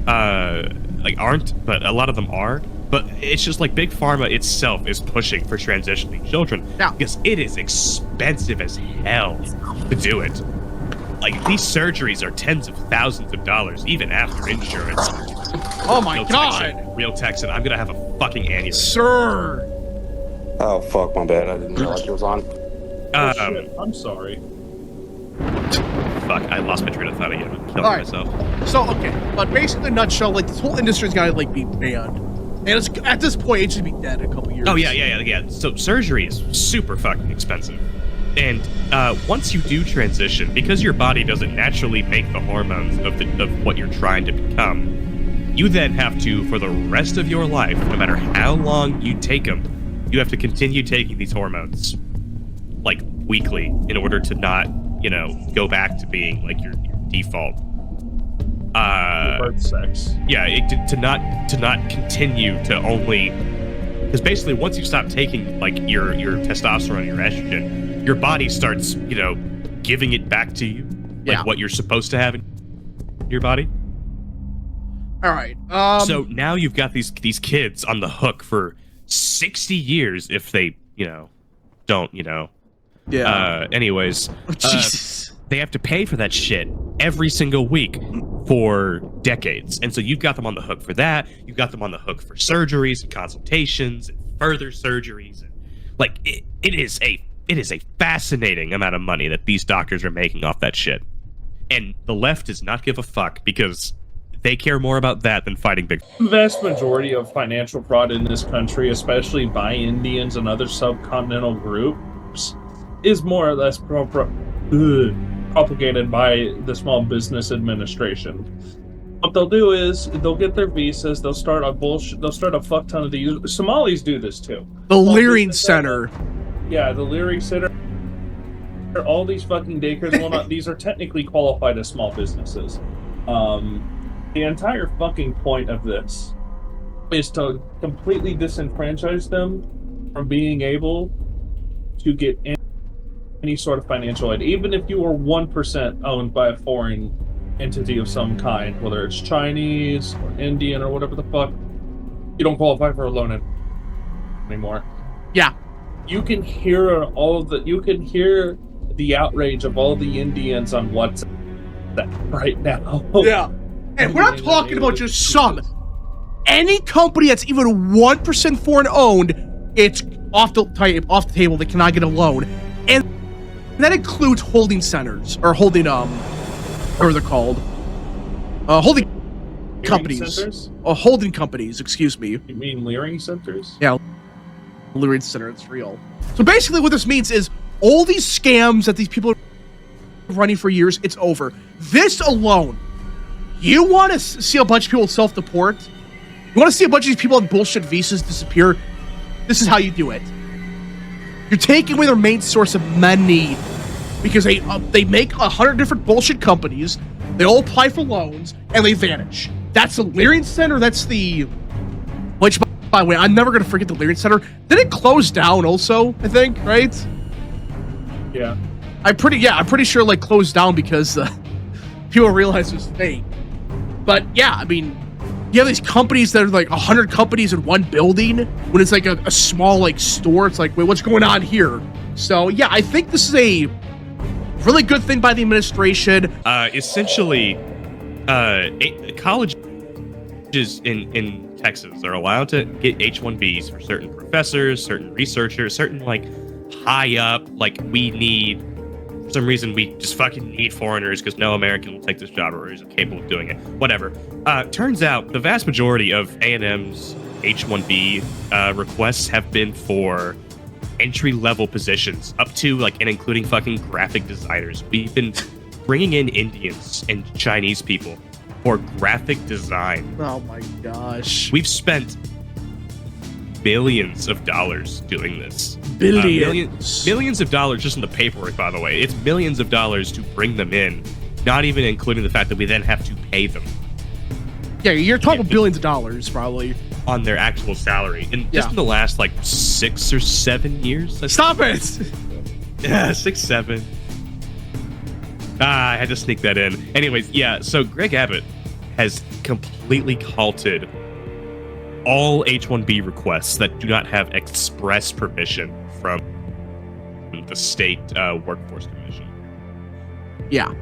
aren't, but a lot of them are. But it's just like Big Pharma itself is pushing for transitioning children because it is expensive as hell to do it. Like, these surgeries are tens of thousands of dollars, even after insurance. Oh my God! Real Texan, I'm gonna have a fucking aneurysm. Sir! Oh, fuck, my bad. I didn't realize it was on. Shit, I'm sorry. Fuck, I lost my train of thought again. I'm killing myself. So, okay, but basically, in a nutshell, like, this whole industry's gotta, like, be banned. And it's, at this point, it should be dead in a couple years. Oh, yeah. So surgery is super fucking expensive. And once you do transition, because your body doesn't naturally make the hormones of what you're trying to become, you then have to, for the rest of your life, no matter how long you take them, you have to continue taking these hormones, like, weekly, in order to not, go back to being, like, your default. Birth sex. Yeah, to not continue to only, because basically once you stop taking, like, your testosterone, your estrogen, your body starts, giving it back to you, like what you're supposed to have in your body. All right. So now you've got these kids on the hook for 60 years if they, don't, anyways. Jesus. They have to pay for that shit every single week for decades. And so you've got them on the hook for that. You've got them on the hook for surgeries and consultations and further surgeries. And, like, it is a fascinating amount of money that these doctors are making off that shit. And the left does not give a fuck because they care more about that than fighting big. The vast majority of financial fraud in this country, especially by Indians and other subcontinental groups, is more or less propagated by the Small Business Administration. What they'll do is they'll get their visas, they'll start a fuck ton of these. Somalis do this too. The Leering Center. Yeah, the Leering Center. All these fucking daycares, well, not these are technically qualified as small businesses. The entire fucking point of this is to completely disenfranchise them from being able to get any sort of financial aid, even if you are 1% owned by a foreign entity of some kind, whether it's Chinese or Indian or whatever the fuck, you don't qualify for a loan anymore. Yeah. You can hear the outrage of all the Indians on WhatsApp right now. Yeah. And we're not talking about just some. Any company that's even 1% foreign owned, it's off the table. They cannot get a loan. And that includes holding centers or holding what are they called? Holding companies. Centers? Holding companies, excuse me. You mean Leering centers? Yeah. Leering center, it's real. So basically what this means is all these scams that these people are running for years, it's over. This alone, you want to see a bunch of people self-deport? You want to see a bunch of these people on bullshit visas disappear? This is how you do it. You're taking away their main source of money because they make 100 different bullshit companies. They all apply for loans and they vanish. That's the Leering Center. That's the, which by the way, I'm never gonna forget the Leering Center. Did it close down also? I think, right? Yeah. I'm pretty sure like closed down because people realized it was fake. But yeah, I mean, you have these companies that are like 100 companies in one building when it's like a small like store. It's like, wait, what's going on here? So yeah, I think this is a really good thing by the administration. Essentially, colleges in Texas are allowed to get H-1Bs for certain professors, certain researchers, certain like high up, like we need, for some reason we just fucking need foreigners because no American will take this job or is capable of doing it. Whatever. Turns out the vast majority of A&M's H-1B requests have been for entry-level positions, up to like and including fucking graphic designers. We've been bringing in Indians and Chinese people for graphic design. Oh my gosh. We've spent millions of dollars doing this. Millions of dollars just in the paperwork, by the way. It's millions of dollars to bring them in, not even including the fact that we then have to pay them. Yeah, you're talking billions of dollars, probably. On their actual salary. And just in the last, like, 6 or 7 years? Stop it! Yeah, 6, 7. I had to sneak that in. Anyways, yeah, so Greg Abbott has completely halted all H-1B requests that do not have express permission from the state workforce commission. Yeah.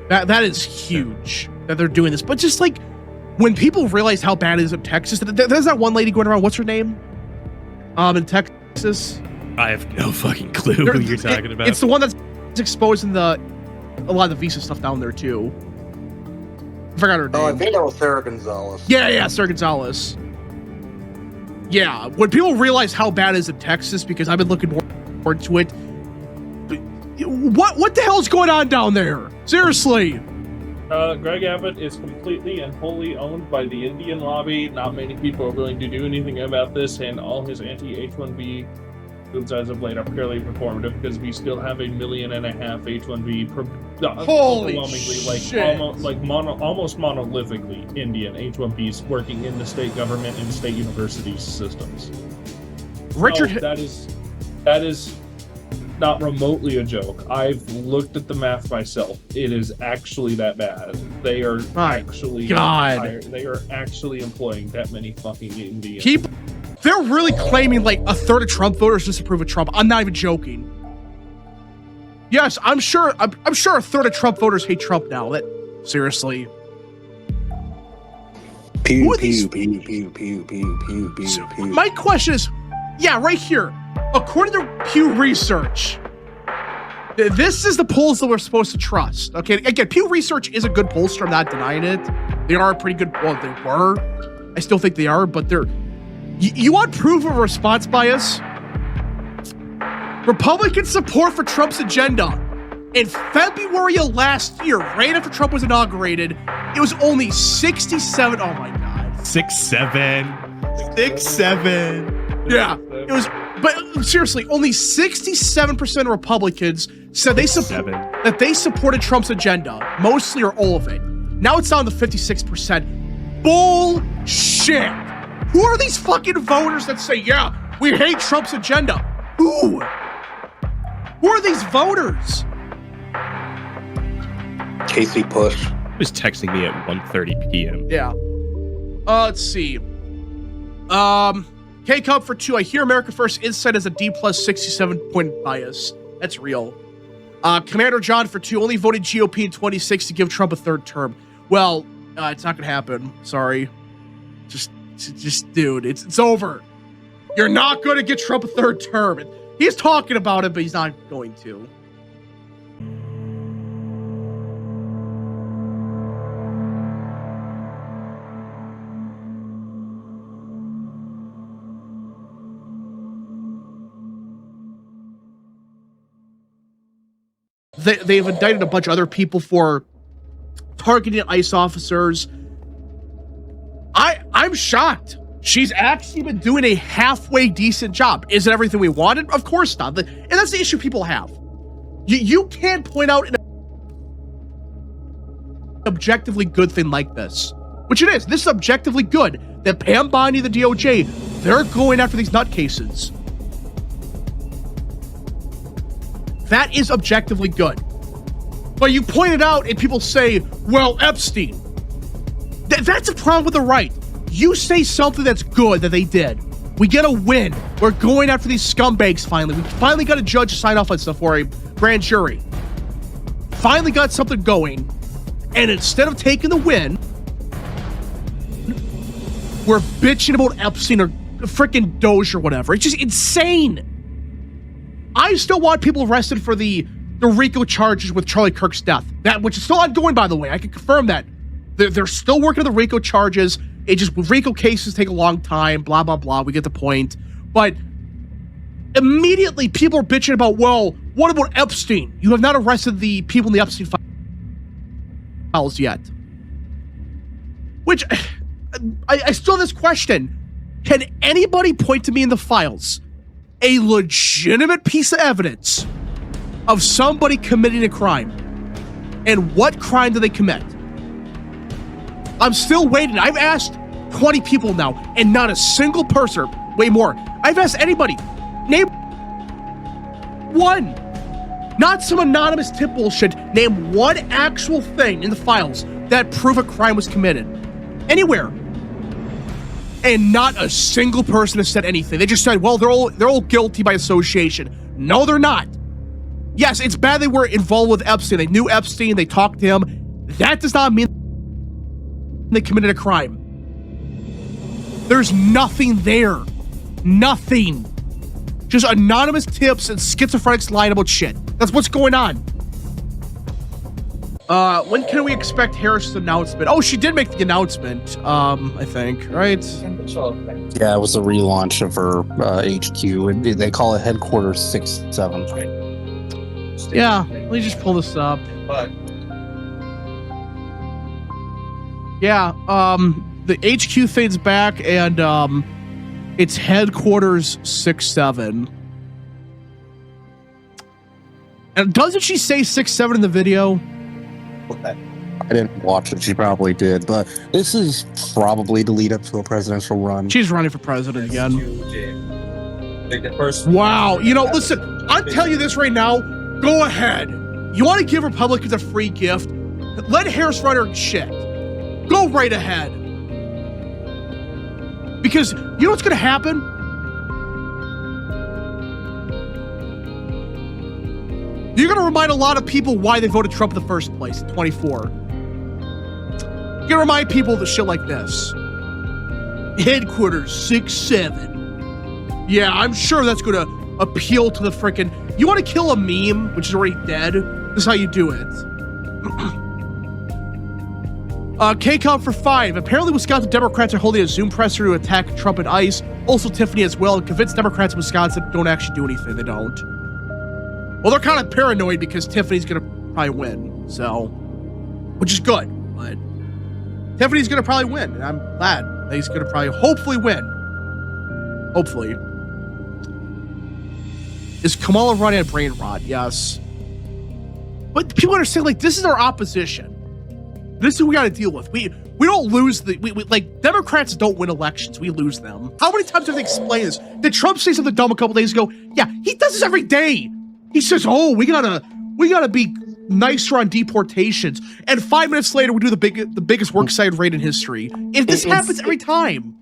That is huge that they're doing this. But just like, when people realize how bad it is in Texas, there's that one lady going around, what's her name? In Texas? I have no fucking clue who you're talking about. It's the one that's exposing a lot of the visa stuff down there too. I forgot her name. Oh, I think that was Sarah Gonzalez. Yeah, Sarah Gonzalez. Yeah, when people realize how bad it is in Texas, because I've been looking more into it. What the hell is going on down there? Seriously. Greg Abbott is completely and wholly owned by the Indian lobby. Not many people are willing to do anything about this, and all his anti-H-1B moves as of late are purely performative because we still have 1.5 million H-1B Holy overwhelmingly, shit. almost monolithically Indian H-1Bs working in the state government and state university systems. Richard, So that is not remotely a joke. I've looked at the math myself. It is actually that bad. They are they are actually employing that many fucking Indians. they're really claiming like a third of Trump voters disapprove of Trump. I'm not even joking. Yes, I'm sure a third of Trump voters hate Trump now. Seriously. Pew, are these- pew, pew, pew, pew, pew, pew, So, pew. my question is, yeah, right here. According to Pew Research, this is the polls that we're supposed to trust. Okay, again, Pew Research is a good pollster. I'm not denying it. They are a pretty good. Well, they were. I still think they are, but they're. You want proof of response bias? Republican support for Trump's agenda. In February of last year, right after Trump was inaugurated, it was only 67. Oh my God. 6'7". 6'7". Yeah, it was. But seriously, only 67% of Republicans said that they supported Trump's agenda, mostly or all of it. Now it's down to 56%. Bullshit. Who are these fucking voters that say, yeah, we hate Trump's agenda? Who? Who are these voters? Casey Push. He was texting me at 1:30 p.m. Yeah. Let's see. K-Cup for 2. I hear America First Insight as a D plus 67 point bias. That's real. Commander John for 2 only voted GOP in 26 to give Trump a 3rd term. Well, it's not gonna happen. Sorry. Just dude, it's over. You're not gonna get Trump a 3rd term. He's talking about it, but he's not going to. They've indicted a bunch of other people for targeting ICE officers. I'm shocked. She's actually been doing a halfway decent job. Is it everything we wanted? Of course not. And that's the issue people have. You can't point out an objectively good thing like this, which it is. This is objectively good. That Pam Bondi, the DOJ, they're going after these nutcases. That is objectively good. But you point it out and people say, well, Epstein. That's a problem with the right. You say something that's good that they did. We get a win. We're going after these scumbags finally. We finally got a judge to sign off on stuff for a grand jury. Finally got something going. And instead of taking the win, we're bitching about Epstein or freaking Doge or whatever. It's just insane. I still want people arrested for the RICO charges with Charlie Kirk's death. Which is still ongoing, by the way. I can confirm that. They're still working on the RICO charges. It just, RICO cases take a long time, blah, blah, blah. We get the point. But immediately people are bitching about, well, what about Epstein? You have not arrested the people in the Epstein files yet. Which, I still have this question. Can anybody point to me in the files a legitimate piece of evidence of somebody committing a crime? And what crime did they commit? I'm still waiting. I've asked 20 people now, and not a single person, way more. I've asked anybody. Name one. Not some anonymous tip bullshit. Name one actual thing in the files that prove a crime was committed. Anywhere. And not a single person has said anything. They just said, well, they're all guilty by association. No, they're not. Yes, it's bad they were involved with Epstein. They knew Epstein. They talked to him. That does not mean they committed a crime. There's nothing there. Nothing. Just anonymous tips and schizophrenics lying about shit. That's what's going on. When can we expect Harris's announcement? Oh, she did make the announcement, I think, right? Yeah, it was a relaunch of her HQ. They call it Headquarters 6-7. Yeah, let me just pull this up. Yeah, the HQ fades back and it's Headquarters 6-7. And doesn't she say 6-7 in the video? I didn't watch it. She probably did, but this is probably the lead up to a presidential run. She's running for president again. Wow. You know, listen, I'm telling you this right now. Go ahead. You want to give Republicans a free gift? Let Harris run her shit. Go right ahead. Because you know what's going to happen? You're going to remind a lot of people why they voted Trump in the first place in 24. You're going to remind people of the shit like this. Headquarters 6-7. Yeah, I'm sure that's going to appeal to the frickin'... You want to kill a meme, which is already dead? This is how you do it. K-Comp for 5. Apparently, Wisconsin Democrats are holding a Zoom presser to attack Trump and ICE. Also, Tiffany as well. And convinced Democrats in Wisconsin don't actually do anything. They don't. Well, they're kind of paranoid because Tiffany's going to probably win. So, which is good. But Tiffany's going to probably win. And I'm glad that he's going to probably hopefully win. Hopefully. Is Kamala running a brain rot? Yes. But people understand, like, this is our opposition. This is what we got to deal with. We don't lose we like, Democrats don't win elections. We lose them. How many times have they explained this? Did Trump say something dumb a couple days ago? Yeah, he does this every day. He says, oh, we gotta be nicer on deportations. And 5 minutes later, we do the biggest worksite raid in history. If this happens every time.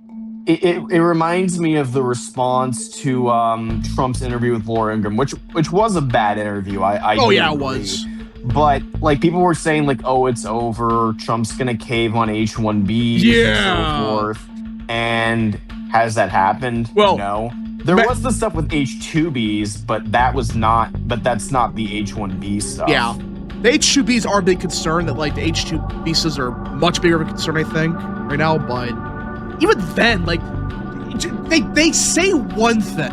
It reminds me of the response to Trump's interview with Laura Ingraham, which was a bad interview. I Oh do yeah, it agree. was. But like people were saying, like, oh, it's over. Trump's gonna cave on H-1Bs Yeah. and so forth. And has that happened? Well, no. There was the stuff with H-2Bs, but that's not the H-1B stuff. Yeah. The H-2Bs are a big concern. That like the H-2 visas are much bigger of a concern, I think, right now. But even then, like they say one thing,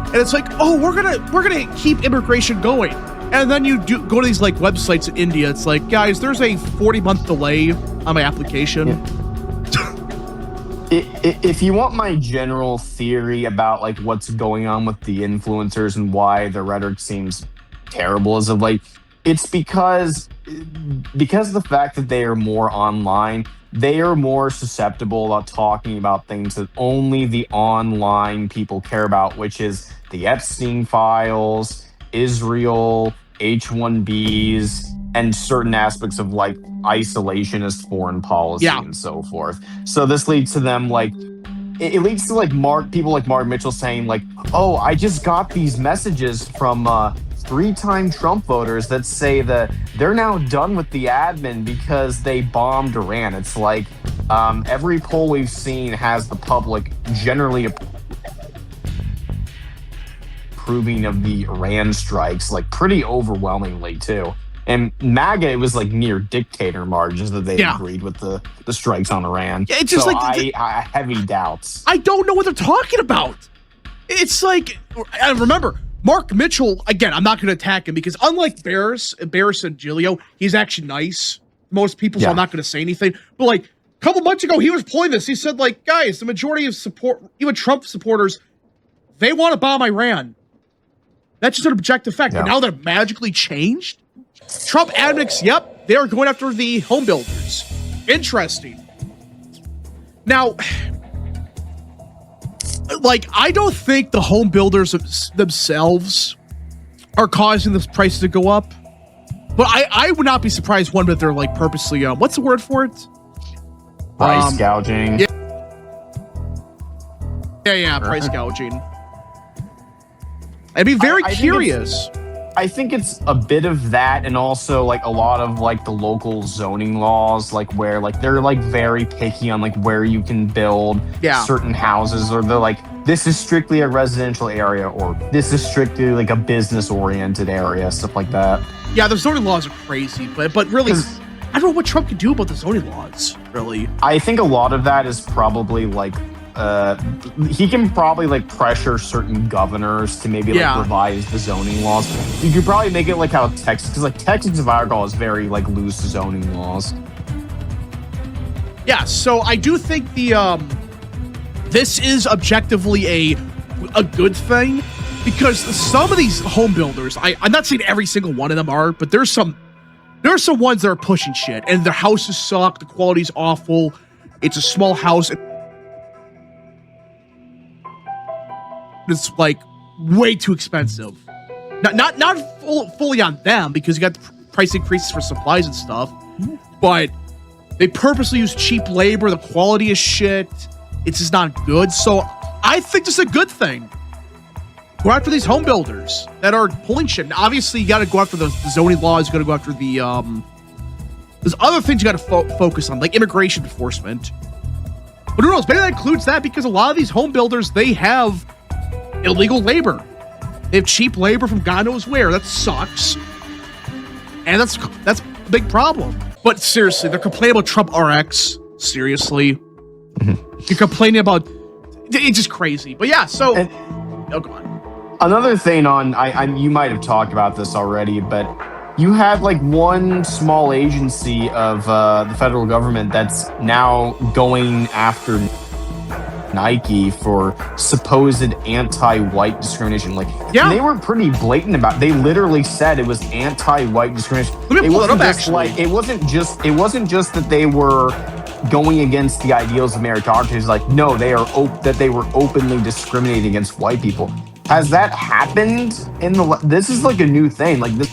and it's like, oh, we're gonna keep immigration going, and then you do go to these like websites in India. It's like, guys, there's a 40-month delay on my application. Yeah. If you want my general theory about like what's going on with the influencers and why the rhetoric seems terrible as of like, it's because the fact that they are more online, they are more susceptible about talking about things that only the online people care about, which is the Epstein files, Israel, H-1Bs, and certain aspects of like isolationist foreign policy and so forth. So this leads to them like, it leads to like people like Mark Mitchell saying like, oh, I just got these messages from 3-time Trump voters that say that they're now done with the admin because they bombed Iran. It's like every poll we've seen has the public generally approving of the Iran strikes, like pretty overwhelmingly too. And MAGA, it was like near dictator margins that they agreed with the strikes on Iran. Yeah, it's just so like I heavy doubts. I don't know what they're talking about. It's like, and remember, Mark Mitchell, again, I'm not going to attack him because unlike Barris and Giglio, he's actually nice. Most people, so I'm not going to say anything. But like a couple months ago, he was pulling this. He said like, guys, the majority of even Trump supporters, they want to bomb Iran. That's just an objective fact. But now they're magically changed. Trump admits, yep, they are going after the home builders. Interesting. Now, like, I don't think the home builders themselves are causing the prices to go up. But I would not be surprised one that they're like purposely, what's the word for it? Price gouging. Yeah, price gouging. I'd be very curious. I think it's a bit of that, and also like a lot of like the local zoning laws, like where like they're like very picky on like where you can build certain houses, or they're like, this is strictly a residential area, or this is strictly like a business oriented area, stuff like that. Yeah, the zoning laws are crazy, but really, I don't know what Trump can do about the zoning laws, really. I think a lot of that is probably like he can probably like pressure certain governors to maybe like revise the zoning laws. You could probably make it like how Texas, because like Texas, if I recall, is very like loose zoning laws. Yeah, so I do think the this is objectively a good thing, because some of these home builders, I'm not saying every single one of them are, but there's some ones that are pushing shit, and their houses suck, the quality's awful, it's a small house. It's like way too expensive. Not fully on them, because you got the price increases for supplies and stuff, but they purposely use cheap labor. The quality is shit. It's just not good. So I think this is a good thing. Go after these home builders that are pulling shit. And obviously, you got to go after the zoning laws. You got to go after the there's other things you got to focus on, like immigration enforcement. But who knows? Maybe that includes that, because a lot of these home builders, they have illegal labor. They have cheap labor from God knows where. That sucks. And that's a big problem. But seriously, they're complaining about Trump RX. Seriously. You're complaining about... It's just crazy. But yeah, so... oh, go on. Another thing on... you might have talked about this already, but you have like one small agency of the federal government that's now going after Nike for supposed anti-white discrimination. Like, they were pretty blatant about it. They literally said it was anti-white discrimination. Let me pull it up, actually. It wasn't just that they were going against the ideals of meritocracy. It's like, no, they were openly discriminating against white people. Has that happened this is like a new thing. Like this,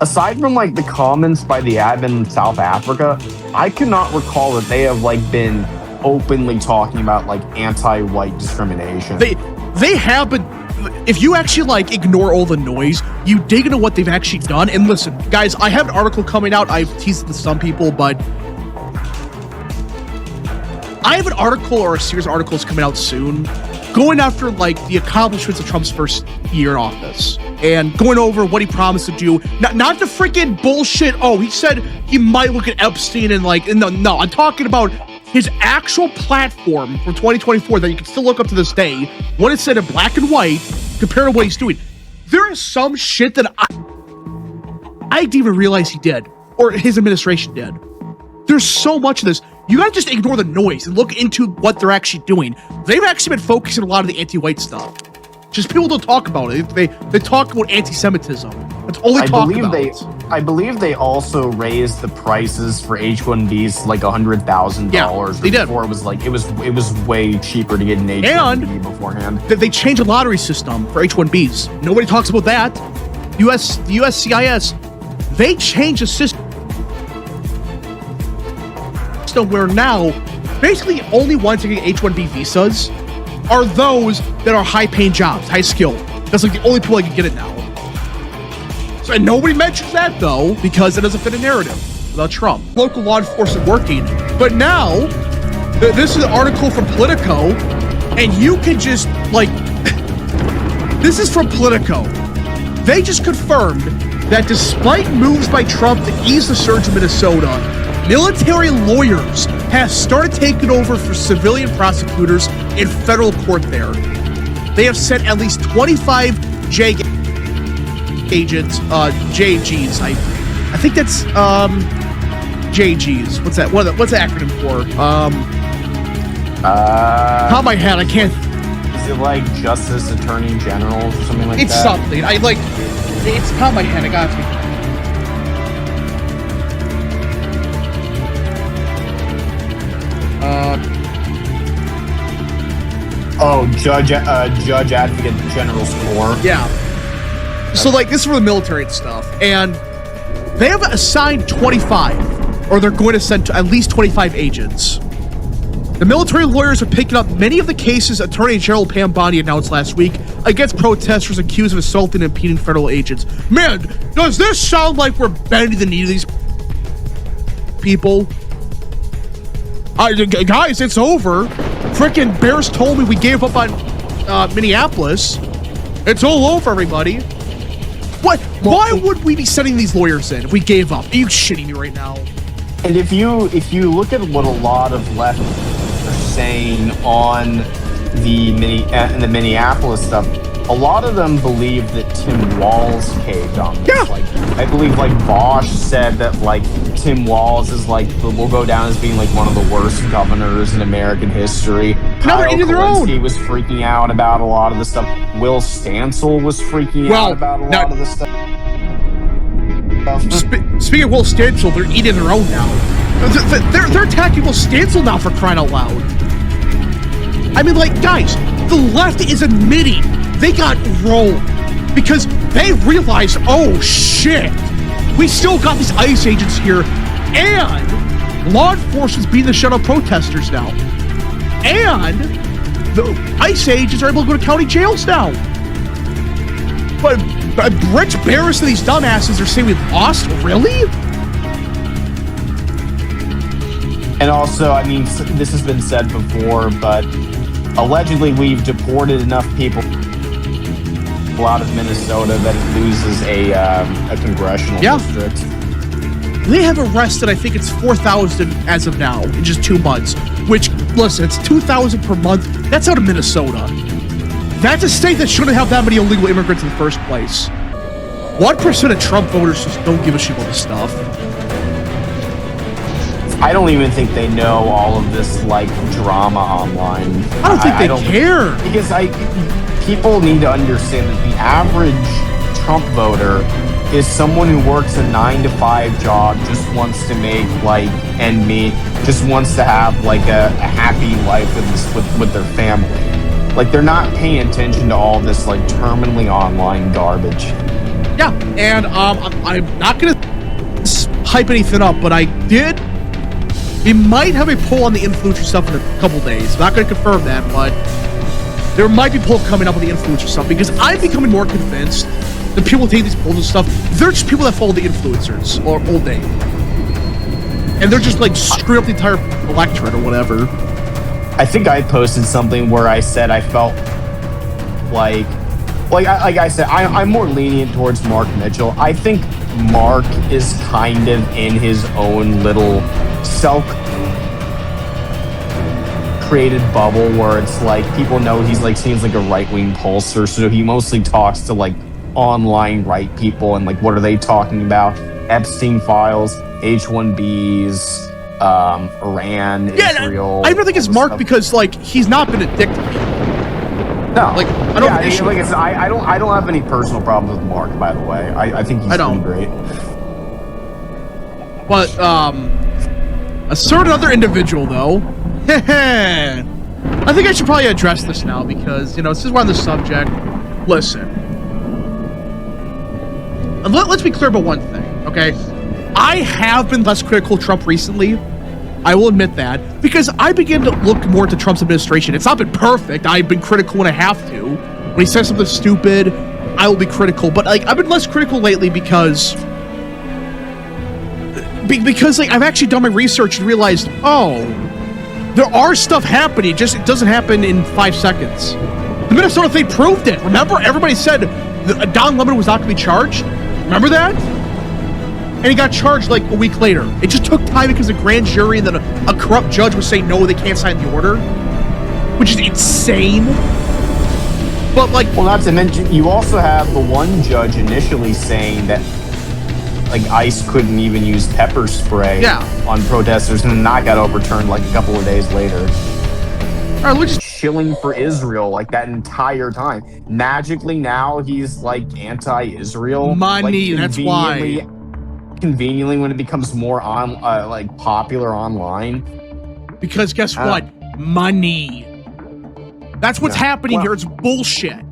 aside from like the comments by the admin in South Africa, I could not recall that they have like been openly talking about like anti-white discrimination. They have, but if you actually like ignore all the noise, you dig into what they've actually done. And listen, guys, I have an article coming out. I've teased it to some people, but I have an article or a series of articles coming out soon, going after like the accomplishments of Trump's first year in office and going over what he promised to do. Not the freaking bullshit. Oh, he said he might look at Epstein and like no. I'm talking about his actual platform for 2024 that you can still look up to this day, what it said in black and white, compared to what he's doing. There is some shit that I didn't even realize he did, or his administration did. There's so much of this. You gotta just ignore the noise and look into what they're actually doing. They've actually been focusing a lot of the anti-white stuff. Just people don't talk about it. They talk about anti-Semitism. That's all they talk about. I believe they also raised the prices for H-1Bs to like $100,000. Yeah, they did. Before it was like it was way cheaper to get an H-1B beforehand. They changed the lottery system for H-1Bs. Nobody talks about that. The USCIS, they changed the system where now basically only ones that get H-1B visas are those that are high-paying jobs, high-skilled. That's like the only people that can get it now. So, and nobody mentions that, though, because it doesn't fit a narrative without Trump. Local law enforcement working. But now, this is an article from Politico, and you can just, like... This is from Politico. They just confirmed that despite moves by Trump to ease the surge in Minnesota, military lawyers have started taking over for civilian prosecutors in federal court there. They have sent at least 25 agents, JGs. I think that's JGs. What's that? What's the acronym for? Top of my head, I can't. Is it like Justice Attorney General or something like that? It's something. It's top of my head. I got to. Judge Advocate General's Corps. Yeah. So like this is for the military and stuff, and they have assigned 25, or they're going to send at least 25 agents. The military lawyers are picking up many of the cases Attorney General Pam Bondi announced last week against protesters accused of assaulting and impeding federal agents. Man, does this sound like we're bending the knee to these people? Guys, it's over. Frickin' Bears told me we gave up on Minneapolis. It's all over, everybody. What? Why would we be sending these lawyers in if we gave up? Are you shitting me right now? And if you look at what a lot of left are saying on the Minneapolis stuff, a lot of them believe that Tim Walz caved on this. Yeah. Like, I believe like Bosch said that like Tim Walz is like will go down as being like one of the worst governors in American history. Now they're into their own. He was freaking out about a lot of the stuff. Will Stancil was freaking out about a lot of the stuff. Speaking of Will Stancil, they're eating their own now. They're attacking Will Stancil now, for crying out loud. I mean, like, guys, the left is admitting they got rolled because they realized, oh shit, we still got these ICE agents here, and law enforcement's beating the shit out of protesters now, and the ICE agents are able to go to county jails now. But Rich Barris and these dumbasses are saying we lost? Really? And also, I mean, this has been said before, but allegedly we've deported enough people out of Minnesota that it loses a congressional district. They have arrested, I think it's 4,000 as of now in just 2 months, which, listen, it's 2,000 per month. That's out of Minnesota. That's a state that shouldn't have that many illegal immigrants in the first place. 1% of Trump voters just don't give a shit about this stuff. I don't even think they know all of this, like, drama online. I don't think they care. Because people need to understand that the average Trump voter is someone who works a 9-to-5 job, just wants to make, like, end meet, just wants to have, like, a happy life with their family. Like, they're not paying attention to all this, like, terminally online garbage. Yeah, and I'm not gonna hype anything up, but I did We might have a poll on the influencer stuff in a couple days. I'm not going to confirm that, but there might be polls coming up on the influencer stuff because I'm becoming more convinced that people take these polls and stuff. They're just people that follow the influencers all day. And they're just like screwing up the entire electorate or whatever. I think I posted something where I said I felt like I said, I'm more lenient towards Mark Mitchell. I think Mark is kind of in his own little self-created bubble where it's like people know he's like seems like a right-wing pollster, so he mostly talks to like online right people and like what are they talking about? Epstein files, H-1Bs, Iran, Israel. I really think it's Mark because like he's not been a dick to me. No, like I don't. Yeah, like I said, I don't have any personal problems with Mark. By the way, I think he's doing great. But a certain other individual though, I think I should probably address this now because this is we're on the subject. Listen, and let's be clear about one thing, okay? I have been less critical of Trump recently. I will admit that because I begin to look more to Trump's administration. It's not been perfect. I've been critical when I have to. When he says something stupid, I will be critical. But like I've been less critical lately because like I've actually done my research and realized, oh, there are stuff happening. Just it doesn't happen in 5 seconds. The Minnesota thing proved it. Remember, everybody said that Don Lemon was not going to be charged. Remember that? And he got charged like a week later. It just took time because the grand jury and then a corrupt judge was saying no, they can't sign the order, which is insane. But like, well, not to mention, you also have the one judge initially saying that like ICE couldn't even use pepper spray on protesters, and then that got overturned like a couple of days later. All right, we're just chilling for Israel like that entire time. Magically now he's like anti-Israel. Money, that's why. Conveniently when it becomes more on like popular online, because guess what, money, that's what's happening here. It's bullshit.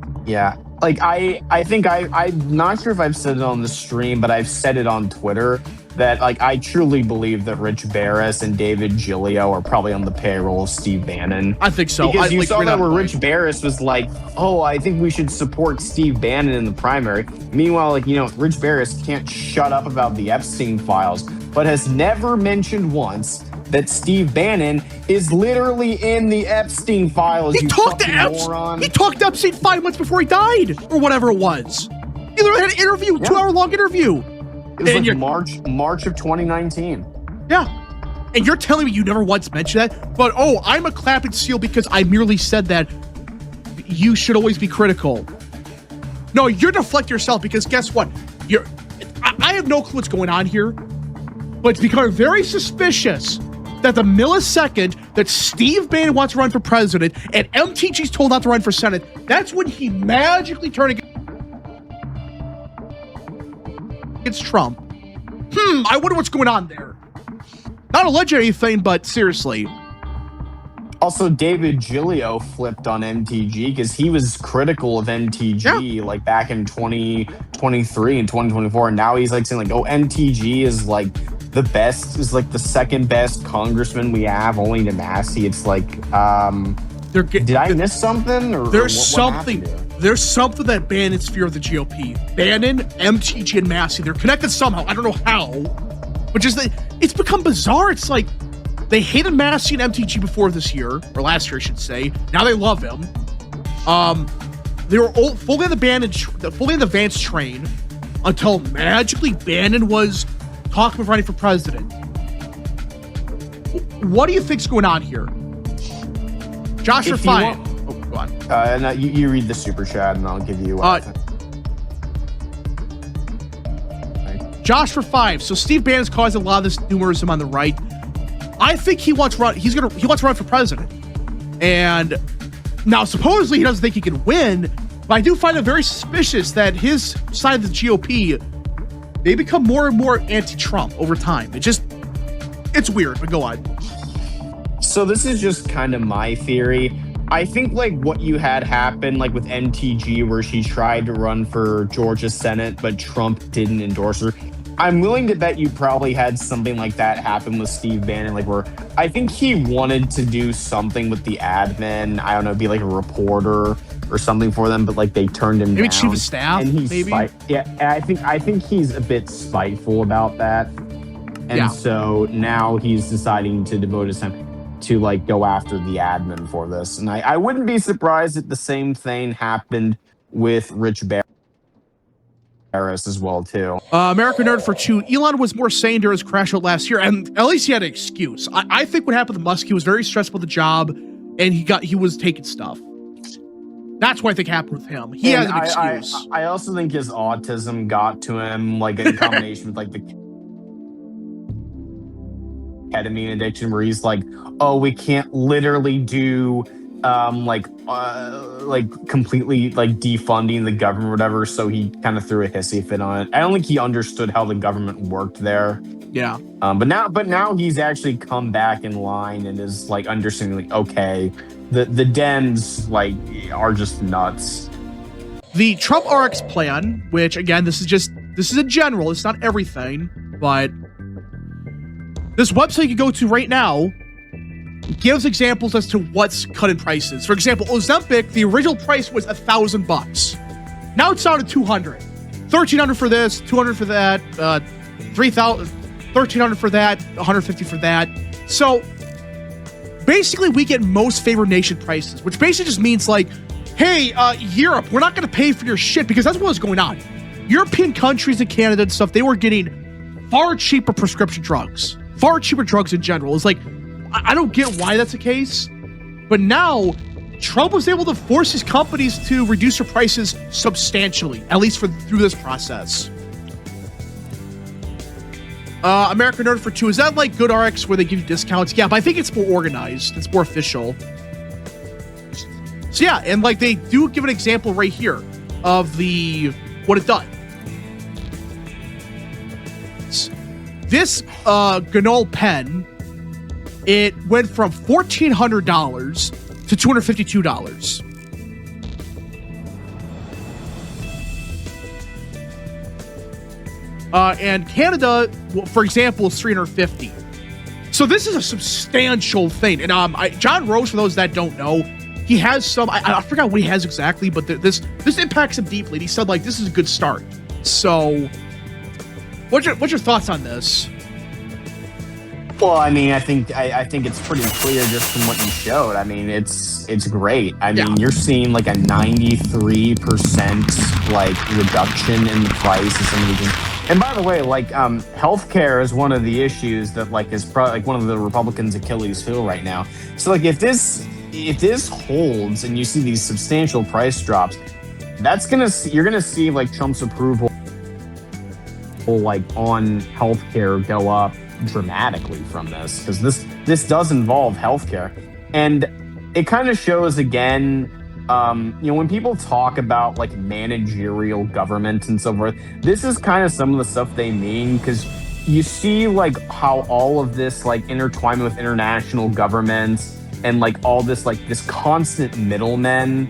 Like I think I'm not sure if I've said it on the stream, but I've said it on Twitter that like I truly believe that Rich Barris and David Giglio are probably on the payroll of Steve Bannon. I think so. Because you saw that where Rich Barris was like, oh, I think we should support Steve Bannon in the primary. Meanwhile, like, Rich Barris can't shut up about the Epstein files, but has never mentioned once that Steve Bannon is literally in the Epstein files. He talked to Epstein. He talked to Epstein 5 months before he died, or whatever it was. He literally had an interview, 2-hour-long interview. It was like March of 2019. Yeah. And you're telling me you never once mentioned that? But, oh, I'm a clapping seal because I merely said that you should always be critical. No, you're deflecting yourself because guess what? I have no clue what's going on here, but it's becoming very suspicious that the millisecond that Steve Bannon wants to run for president and MTG's told not to run for Senate, that's when he magically turned against Trump. I wonder what's going on there. Not alleged or anything, but seriously. Also, David Giglio flipped on MTG because he was critical of MTG like back in 2023 and 2024, and now he's like saying like, oh, MTG is like the best, is like the second best congressman we have, only to Massey. It's like, did I miss something? Or there's something. There's something that Bannon's fear of the GOP. Bannon, MTG, and Massey, they're connected somehow. I don't know how, but just it's become bizarre. It's like they hated Massey and MTG before this year, or last year, I should say. Now they love him. They were fully on the Vance train until magically Bannon was talking about running for president. What do you think's going on here? Josh or Fine? Oh, go on. No, you read the super chat and I'll give you. Josh for 5. So Steve Bannon's causing a lot of this numerism on the right. I think he wants to run. He wants to run for president. And now supposedly he doesn't think he can win, but I do find it very suspicious that his side of the GOP, they become more and more anti-Trump over time. It's weird, but go on. So this is just kind of my theory. I think like what you had happen like with MTG where she tried to run for Georgia Senate, but Trump didn't endorse her. I'm willing to bet you probably had something like that happen with Steve Bannon, like where I think he wanted to do something with the admin. I don't know, be like a reporter or something for them, but like they turned him Maybe down. chief of staff, and he's maybe? and I think he's a bit spiteful about that. And so now he's deciding to devote his time to like go after the admin for this. And I wouldn't be surprised if the same thing happened with Rich Barris as well too. American Nerd for 2. Elon was more sane during his crash out last year, and at least he had an excuse. I think what happened to Musk, he was very stressed with the job, and he was taking stuff. That's what I think happened with him. He had an excuse. I also think his autism got to him, like in combination with like the ketamine addiction, where he's like, oh, we can't literally do completely like defunding the government or whatever, so he kind of threw a hissy fit on it. I don't think he understood how the government worked there. Yeah. But now he's actually come back in line and is like understanding, like, okay, the Dems like are just nuts. The Trump RX plan, which again, this is a general, it's not everything, but this website you go to right now gives examples as to what's cut in prices. For example, Ozempic, the original price was $1,000. Now it's down to $200. $1,300 for this, $200 for that, $1,300 for that, $150 for that. So basically, we get most favored nation prices, which basically just means like, hey, Europe, we're not going to pay for your shit, because that's what was going on. European countries and Canada and stuff, they were getting far cheaper prescription drugs, far cheaper drugs in general. It's like, I don't get why that's the case, but now Trump was able to force his companies to reduce their prices substantially, at least through this process. American Nerd for 2, is that like Good RX where they give you discounts? Yeah, but I think it's more organized. It's more official. So yeah, and like they do give an example right here of what it done. This Ganol pen, it went from $1,400 to $252. And Canada, for example, is $350. So this is a substantial thing. And John Rose, for those that don't know, he has some, I forgot what he has exactly, but this impacts him deeply. And he said, like, this is a good start. So what's your thoughts on this? Well, I mean, I think it's pretty clear just from what you showed. I mean, it's great. I mean, you're seeing like a 93% like reduction in the price of some of these things. And by the way, like healthcare is one of the issues that like is probably like one of the Republicans' Achilles heel right now. So like if this holds and you see these substantial price drops, you're gonna see like Trump's approval like on healthcare go up dramatically from this, because this does involve healthcare. And it kind of shows again, when people talk about like managerial government and so forth, this is kind of some of the stuff they mean, because you see like how all of this like intertwinement with international governments and like all this like this constant middlemen,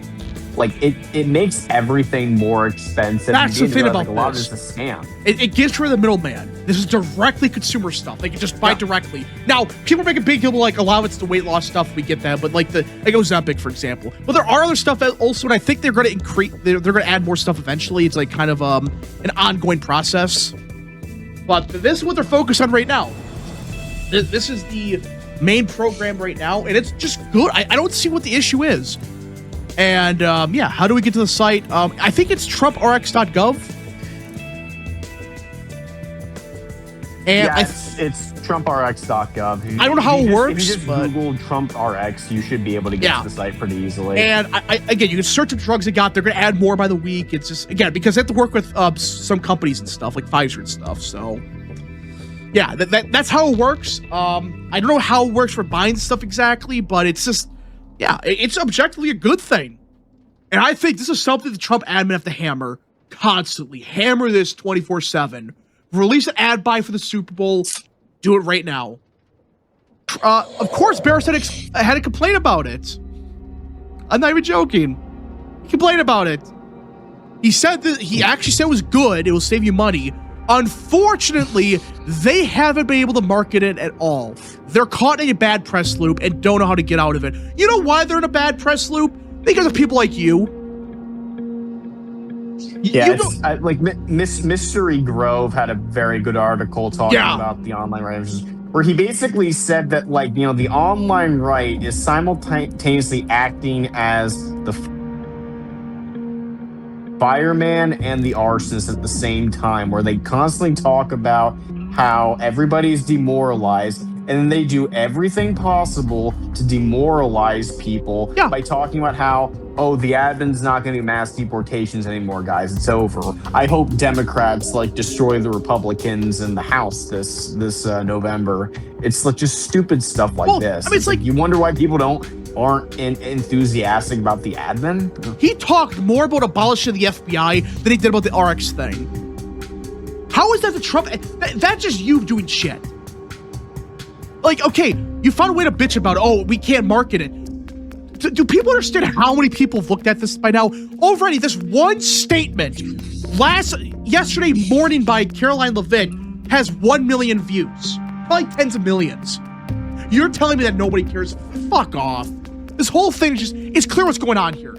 like it makes everything more expensive. That's the thing about a lot of this is a scam. It gets rid of the middleman. This is directly consumer stuff. They can just buy directly. Now, people make a big deal like allowance to weight loss stuff. We get that, but like Ozempic, for example. But there are other stuff that also, and I think they're going to increase. They're going to add more stuff eventually. It's like kind of an ongoing process. But this is what they're focused on right now. This is the main program right now, and it's just good. I don't see what the issue is. And how do we get to the site? I think it's trumprx.gov. And it's trumprx.gov. I don't know how it works. If you just Google Trump RX, you should be able to get to the site pretty easily. And again, you can search the drugs they got. They're going to add more by the week. It's just, again, because they have to work with some companies and stuff, like Pfizer and stuff. So, yeah, that's how it works. I don't know how it works for buying stuff exactly, but it's just, yeah, it's objectively a good thing. And I think this is something the Trump admin have to hammer constantly. Hammer this 24/7. Release an ad buy for the Super Bowl. Do it right now. Of course, Barris had to complain about it. I'm not even joking. He complained about it. He said that he actually said it was good. It will save you money. Unfortunately, they haven't been able to market it at all. They're caught in a bad press loop and don't know how to get out of it. You know why they're in a bad press loop? Because of people like you. Yeah, like Mystery Grove had a very good article talking about the online writers, where he basically said that, like, you know, the online right is simultaneously acting as the fireman and the arsonist at the same time, where they constantly talk about how everybody's demoralized, and then they do everything possible to demoralize people by talking about how, oh, the admin's not going to do mass deportations anymore, guys. It's over. I hope Democrats like destroy the Republicans in the House this November. It's like just stupid stuff like this. I mean, it's like you wonder why people aren't enthusiastic about the admin. He talked more about abolishing the FBI than he did about the RX thing. How is that the Trump? That's just you doing shit. Like, okay, you found a way to bitch about, oh, we can't market it. Do people understand how many people have looked at this by now? Already, this one statement yesterday morning by Caroline Levitt has 1 million views. Probably tens of millions. You're telling me that nobody cares? Fuck off. This whole thing is it's clear what's going on here.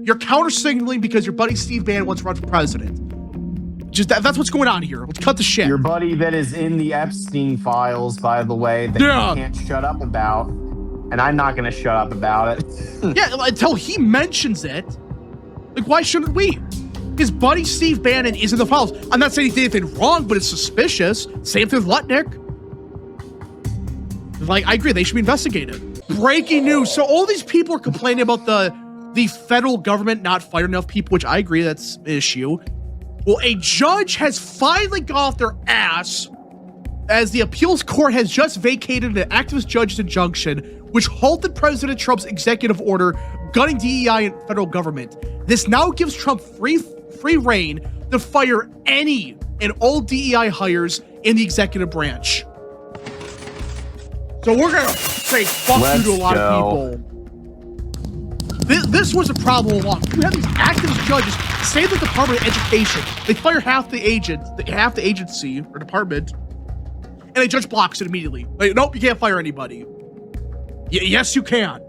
You're counter-signaling because your buddy Steve Bannon wants to run for president. That's what's going on here. Let's cut the shit. Your buddy that is in the Epstein files, by the way, that you can't shut up about. And I'm not going to shut up about it. Yeah, until he mentions it. Like, why shouldn't we? His buddy Steve Bannon is in the files. I'm not saying he did anything wrong, but it's suspicious. Same thing with Lutnick. Like, I agree. They should be investigated. Breaking news. So all these people are complaining about the federal government not firing enough people, which I agree that's an issue. Well, a judge has finally got off their ass as the appeals court has just vacated an activist judge's injunction, which halted President Trump's executive order gutting DEI and federal government. This now gives Trump free reign to fire any and all DEI hires in the executive branch. So we're going to say fuck you to a lot of people. This was a problem all along. You have these activist judges, same with the Department of Education. They fire half the agency or department, and a judge blocks it immediately. Like, nope, you can't fire anybody. Yes, you can.